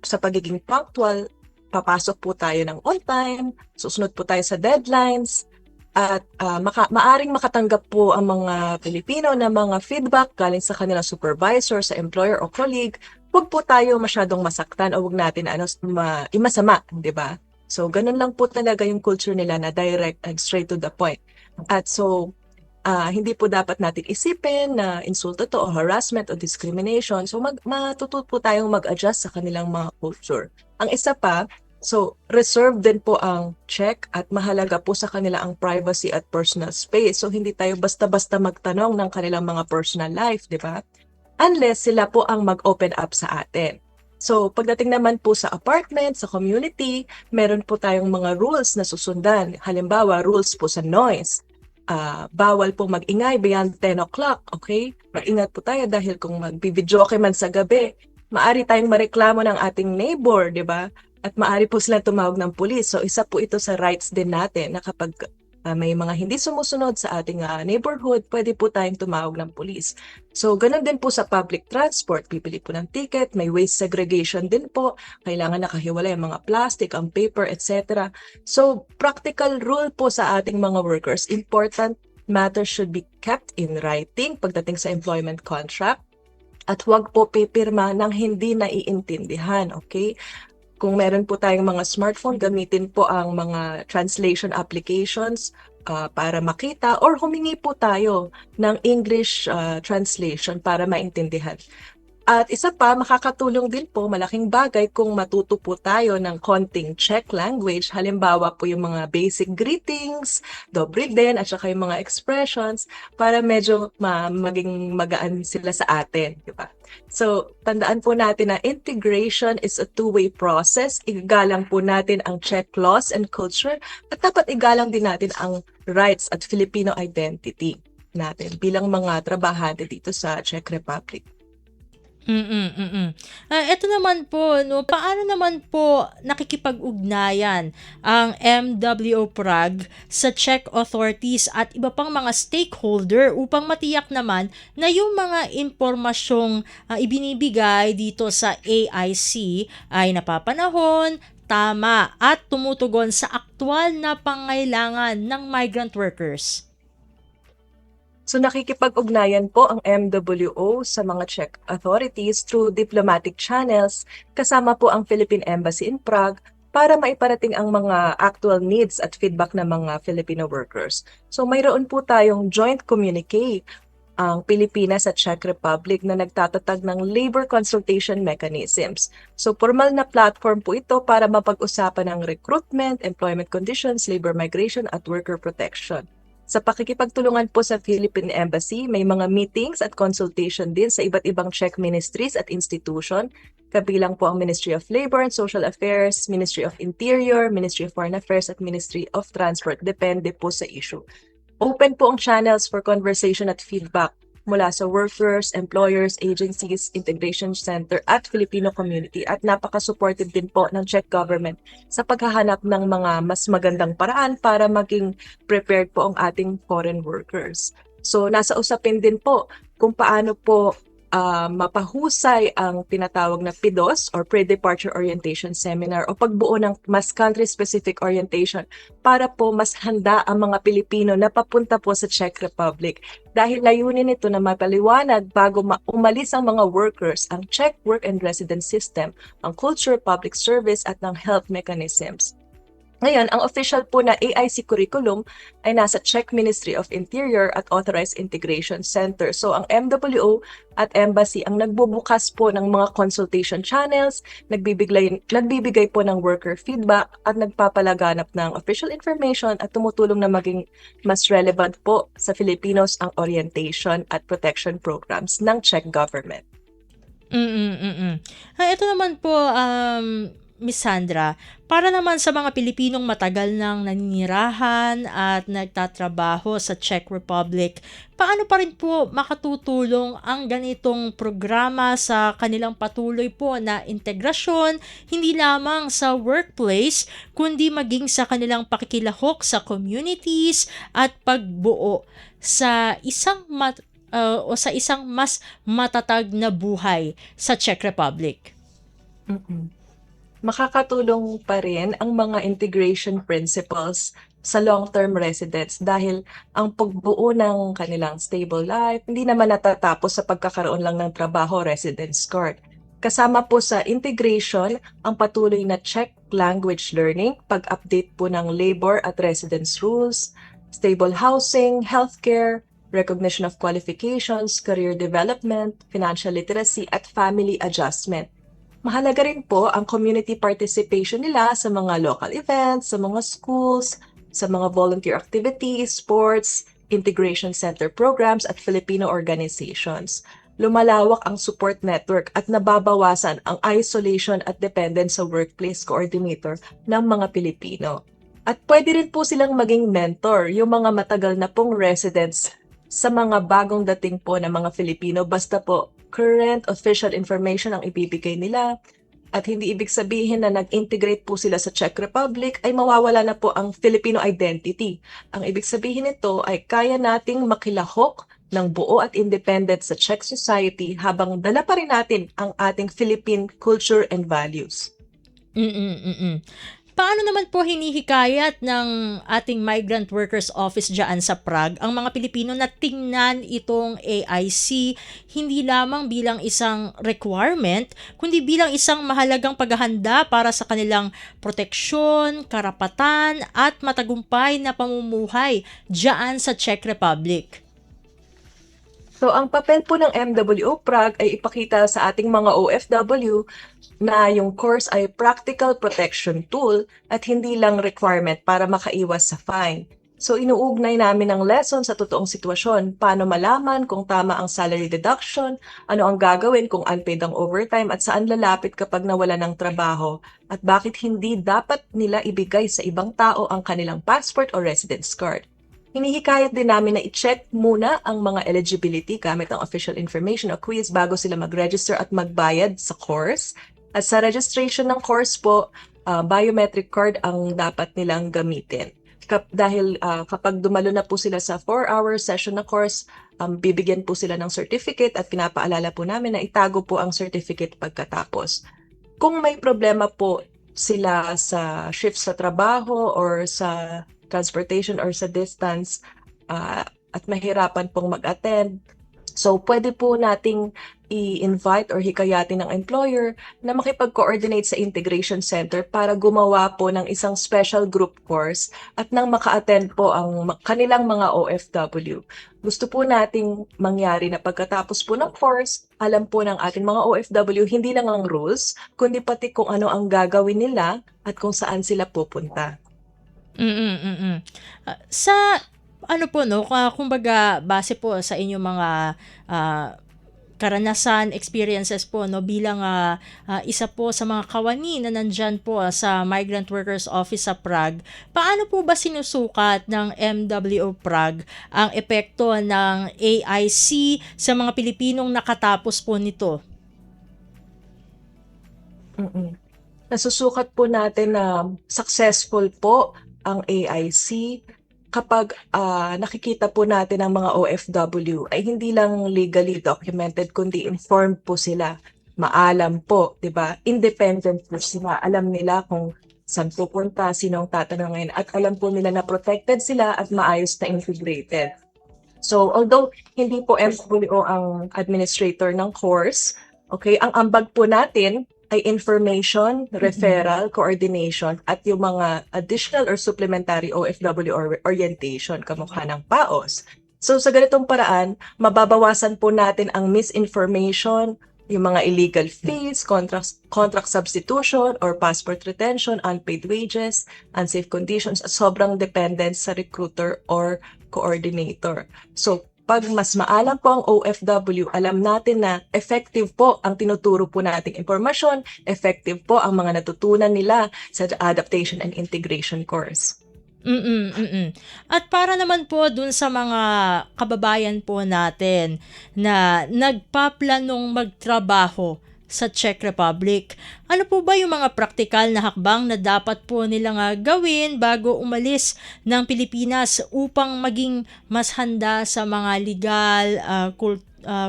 sa pagiging punctual, papasok po tayo ng on time, susunod po tayo sa deadlines, at maaring makatanggap po ang mga Pilipino na mga feedback galing sa kanilang supervisor, sa employer o colleague. Huwag po tayo masyadong masaktan o huwag natin imasama, di ba? So, ganun lang po talaga yung culture nila na direct and straight to the point. At so, hindi po dapat natin isipin na insulto to o harassment o discrimination. So, matututo po tayong mag-adjust sa kanilang mga culture. Ang isa pa, so, reserved din po ang check at mahalaga po sa kanila ang privacy at personal space. So, hindi tayo basta-basta magtanong ng kanilang mga personal life, di ba? Unless sila po ang mag-open up sa atin. So, pagdating naman po sa apartment, sa community, meron po tayong mga rules na susundan. Halimbawa, rules po sa noise. Bawal po mag-ingay beyond 10 o'clock, okay? Mag-ingat po tayo dahil kung magbibidyoke man sa gabi, maari tayong mareklamo ng ating neighbor, di ba? At maari po silang tumawag ng pulis. So, isa po ito sa rights din natin na kapag may mga hindi sumusunod sa ating neighborhood, pwede po tayong tumawag ng pulis. So, ganun din po sa public transport. Pipili po ng ticket, may waste segregation din po. Kailangan nakahiwalay ang mga plastic, ang paper, etc. So, practical rule po sa ating mga workers. Important matters should be kept in writing pagdating sa employment contract. At huwag po pipirma ng hindi naiintindihan, okay? Kung meron po tayong mga smartphone, gamitin po ang mga translation applications para makita or humingi po tayo ng English translation para maintindihan. At isa pa, makakatulong din po, malaking bagay kung matuto po tayo ng konting Czech language. Halimbawa po yung mga basic greetings, dobry den, at saka yung mga expressions para medyo maging magaan sila sa atin. Diba? So, tandaan po natin na integration is a two-way process. Igalang po natin ang Czech laws and culture at dapat igalang din natin ang rights at Filipino identity natin bilang mga trabahante dito sa Czech Republic. Ito naman po, no, paano naman po nakikipag-ugnayan ang MWO Prague sa Czech authorities at iba pang mga stakeholder upang matiyak naman na yung mga impormasyong ibinibigay dito sa AIC ay napapanahon, tama at tumutugon sa aktwal na pangailangan ng migrant workers? So nakikipag-ugnayan po ang MWO sa mga Czech authorities through diplomatic channels kasama po ang Philippine Embassy in Prague para maiparating ang mga actual needs at feedback ng mga Filipino workers. So mayroon po tayong joint communique ang Pilipinas at Czech Republic na nagtatatag ng labor consultation mechanisms. So formal na platform po ito para mapag-usapan ng recruitment, employment conditions, labor migration at worker protection. Sa pakikipagtulungan po sa Philippine Embassy, may mga meetings at consultation din sa iba't ibang Czech ministries at institution. Kabilang po ang Ministry of Labor and Social Affairs, Ministry of Interior, Ministry of Foreign Affairs at Ministry of Transport. Depende po sa issue. Open po ang channels for conversation at feedback mula sa workers, employers, agencies, integration center at Filipino community at napaka-supportive din po ng Czech government sa paghahanap ng mga mas magandang paraan para maging prepared po ang ating foreign workers. So nasa usapin din po kung paano po mapahusay ang tinatawag na PIDOS or Pre-Departure Orientation Seminar o pagbuo ng mas country-specific orientation para po mas handa ang mga Pilipino na papunta po sa Czech Republic. Dahil layunin nito na mapaliwanag bago umalis ang mga workers ang Czech work and residence system, ang culture, public service at ng health mechanisms. Ngayon, ang official po na AIC curriculum ay nasa Czech Ministry of Interior at Authorized Integration Center. So, ang MWO at Embassy ang nagbubukas po ng mga consultation channels, nagbibigay po ng worker feedback at nagpapalaganap ng official information at tumutulong na maging mas relevant po sa Filipinos ang orientation at protection programs ng Czech government. Ito naman po, Miss Sandra, para naman sa mga Pilipinong matagal nang naninirahan at nagtatrabaho sa Czech Republic, paano pa rin po makatutulong ang ganitong programa sa kanilang patuloy po na integrasyon, hindi lamang sa workplace, kundi maging sa kanilang pakikilahok sa communities at pagbuo sa isang mas matatag na buhay sa Czech Republic? Makakatulong pa rin ang mga integration principles sa long-term residents dahil ang pagbuo ng kanilang stable life hindi naman natatapos sa pagkakaroon lang ng trabaho residence card. Kasama po sa integration ang patuloy na Czech language learning, pag-update po ng labor at residence rules, stable housing, healthcare, recognition of qualifications, career development, financial literacy, at family adjustment. Mahalaga rin po ang community participation nila sa mga local events, sa mga schools, sa mga volunteer activities, sports, integration center programs, at Filipino organizations. Lumalawak ang support network at nababawasan ang isolation at dependence sa workplace coordinator ng mga Pilipino. At pwede rin po silang maging mentor, yung mga matagal na pong residents sa mga bagong dating po ng mga Filipino, basta po current official information ang ibibigay nila. At hindi ibig sabihin na nag-integrate po sila sa Czech Republic ay mawawala na po ang Filipino identity. Ang ibig sabihin nito ay kaya nating makilahok ng buo at independent sa Czech society habang dala pa rin natin ang ating Philippine culture and values. Paano naman po hinihikayat ng ating Migrant Workers Office dyan sa Prague ang mga Pilipino na tingnan itong AIC hindi lamang bilang isang requirement, kundi bilang isang mahalagang paghahanda para sa kanilang proteksyon, karapatan at matagumpay na pamumuhay dyan sa Czech Republic? So, ang papel po ng MWO Prague ay ipakita sa ating mga OFW na yung course ay practical protection tool at hindi lang requirement para makaiwas sa fine. So, inuugnay namin ang lesson sa totoong sitwasyon, paano malaman kung tama ang salary deduction, ano ang gagawin kung unpaid ang overtime at saan lalapit kapag nawala ng trabaho, at bakit hindi dapat nila ibigay sa ibang tao ang kanilang passport o residence card. Hinihikayat din namin na i-check muna ang mga eligibility gamit ang official information o quiz bago sila mag-register at magbayad sa course. At sa registration ng course po, biometric card ang dapat nilang gamitin. Dahil kapag dumalo na po sila sa 4-hour session na course, bibigyan po sila ng certificate at pinapaalala po namin na itago po ang certificate pagkatapos. Kung may problema po sila sa shift sa trabaho or sa transportation or sa distance at mahirapan pong mag-attend, so pwede po nating i-invite or hikayatin ng employer na makipag-coordinate sa integration center para gumawa po ng isang special group course at nang maka-attend po ang kanilang mga OFW. Gusto po nating mangyari na pagkatapos po ng course, alam po ng ating mga OFW hindi lang ang rules, kundi pati kung ano ang gagawin nila at kung saan sila pupunta. Sa ano po no, kumbaga base po sa inyong mga karanasan, experiences po no bilang isa po sa mga kawani na nandyan po sa Migrant Workers Office sa Prague, paano po ba sinusukat ng MWO Prague ang epekto ng AIC sa mga Pilipinong nakatapos po nito? Nasusukat po natin na successful po ang AIC kapag nakikita po natin ang mga OFW ay hindi lang legally documented kundi informed po sila. Maalam po, 'di ba? Independent po sila. Alam nila kung saan pupunta, sino ang tatanungin at alam po nila na protected sila at maayos na integrated. So, although hindi po MWO ang administrator ng course, okay, ang ambag po natin ay information, referral, coordination, at yung mga additional or supplementary OFW orientation, kamukha ng PAOS. So sa ganitong paraan, mababawasan po natin ang misinformation, yung mga illegal fees, contract substitution, or passport retention, unpaid wages, unsafe conditions, at sobrang dependence sa recruiter or coordinator. So, pag mas maalam po ang OFW, alam natin na effective po ang tinuturo po nating impormasyon, effective po ang mga natutunan nila sa adaptation and integration course. At para naman po dun sa mga kababayan po natin na nagpaplanong magtrabaho sa Czech Republic, ano po ba yung mga praktikal na hakbang na dapat po nilang gawin bago umalis ng Pilipinas upang maging mas handa sa mga legal,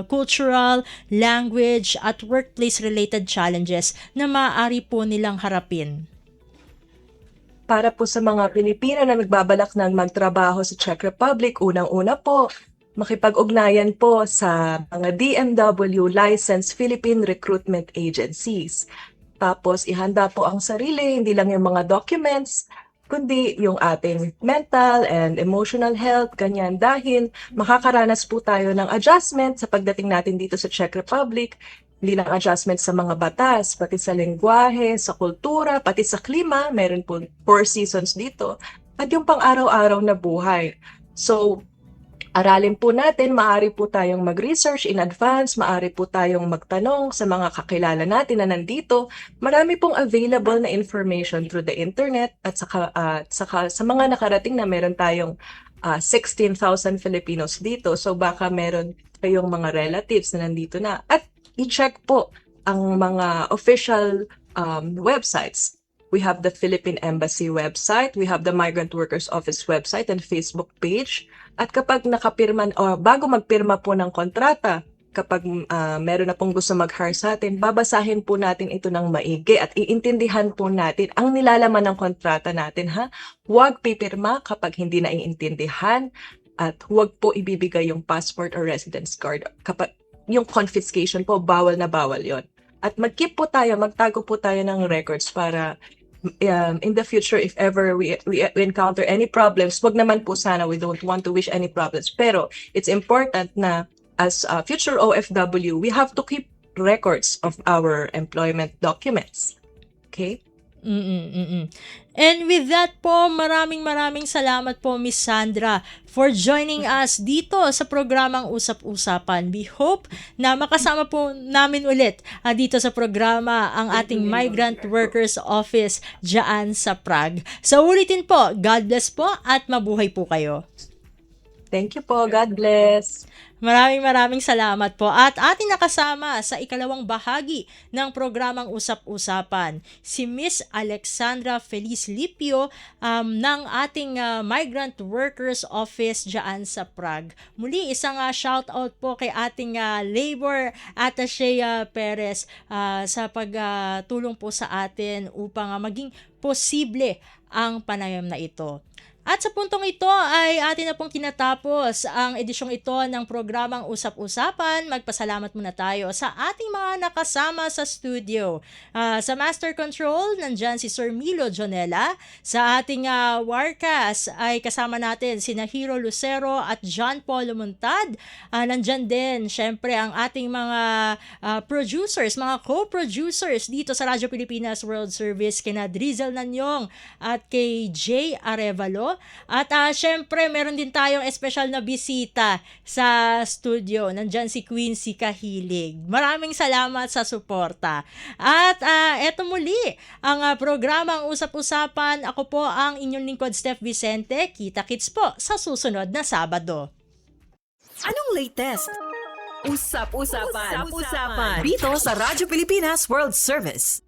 cultural, language at workplace-related challenges na maaari po nilang harapin? Para po sa mga Pilipino na nagbabalak ng magtrabaho sa Czech Republic, unang-una po, makipag-ugnayan po sa mga DMW licensed Philippine recruitment agencies. Tapos ihanda po ang sarili, hindi lang yung mga documents, kundi yung ating mental and emotional health, ganyan. Dahil makakaranas po tayo ng adjustment sa pagdating natin dito sa Czech Republic, hindi lang adjustment sa mga batas, pati sa lengguwahe, sa kultura, pati sa klima, meron po 4 seasons dito, at yung pang-araw-araw na buhay. So, aralin po natin, maaari po tayong mag-research in advance, maaari po tayong magtanong sa mga kakilala natin na nandito. Marami pong available na information through the internet at saka sa mga nakarating na meron tayong 16,000 Filipinos dito. So baka meron kayong mga relatives na nandito na. At i-check po ang mga official websites. We have the Philippine Embassy website, we have the Migrant Workers Office website and Facebook page. At kapag nakapirma o bago magpirma po ng kontrata, kapag meron na pong gusto mag-hire sa atin, babasahin po natin ito ng maigi at iintindihan po natin ang nilalaman ng kontrata natin, ha? Huwag pipirma kapag hindi naiintindihan at huwag po ibibigay yung passport or residence card. Kapag yung confiscation po, bawal na bawal yon. At mag-keep po tayo, magtago po tayo ng records para in the future, if ever we encounter any problems, wag naman po sana, we don't want to wish any problems. Pero it's important na as future OFW, we have to keep records of our employment documents. Okay? And with that po, maraming salamat po Miss Sandra for joining us dito sa programang Usap-Usapan. We hope na makasama po namin ulit dito sa programa ang ating Migrant Workers Office dyan sa Prague. So ulitin po, God bless po at mabuhay po kayo. Thank you po. God bless. Maraming salamat po. At ating nakasama sa ikalawang bahagi ng programang Usap-Usapan, si Miss Alexandra Feliz Lipio ng ating Migrant Workers Office dyan sa Prague. Muli, isang shoutout po kay ating Labor Attaché Perez sa pagtulong po sa atin upang maging posible ang panayam na ito. At sa puntong ito ay atin na pong kinatapos ang edisyong ito ng programang Usap-Usapan. Magpasalamat muna tayo sa ating mga nakasama sa studio. Sa Master Control, nandyan si Sir Milo Jonella. Sa ating Warcast ay kasama natin si Hiro Lucero at John Paul Lumontad. Nandyan din, syempre, ang ating mga producers, mga co-producers dito sa Radyo Pilipinas World Service, kina Drizel Nanyong at kay Jay Arevalo. At syempre, meron din tayong espesyal na bisita sa studio. Nandyan si Quincy Kahilig. Maraming salamat sa suporta. At eto muli, ang programang Usap-Usapan. Ako po ang inyong lingkod, Steph Vicente. Kita-kits po sa susunod na Sabado. Anong latest? Usap-Usapan. Dito sa Radyo Pilipinas World Service.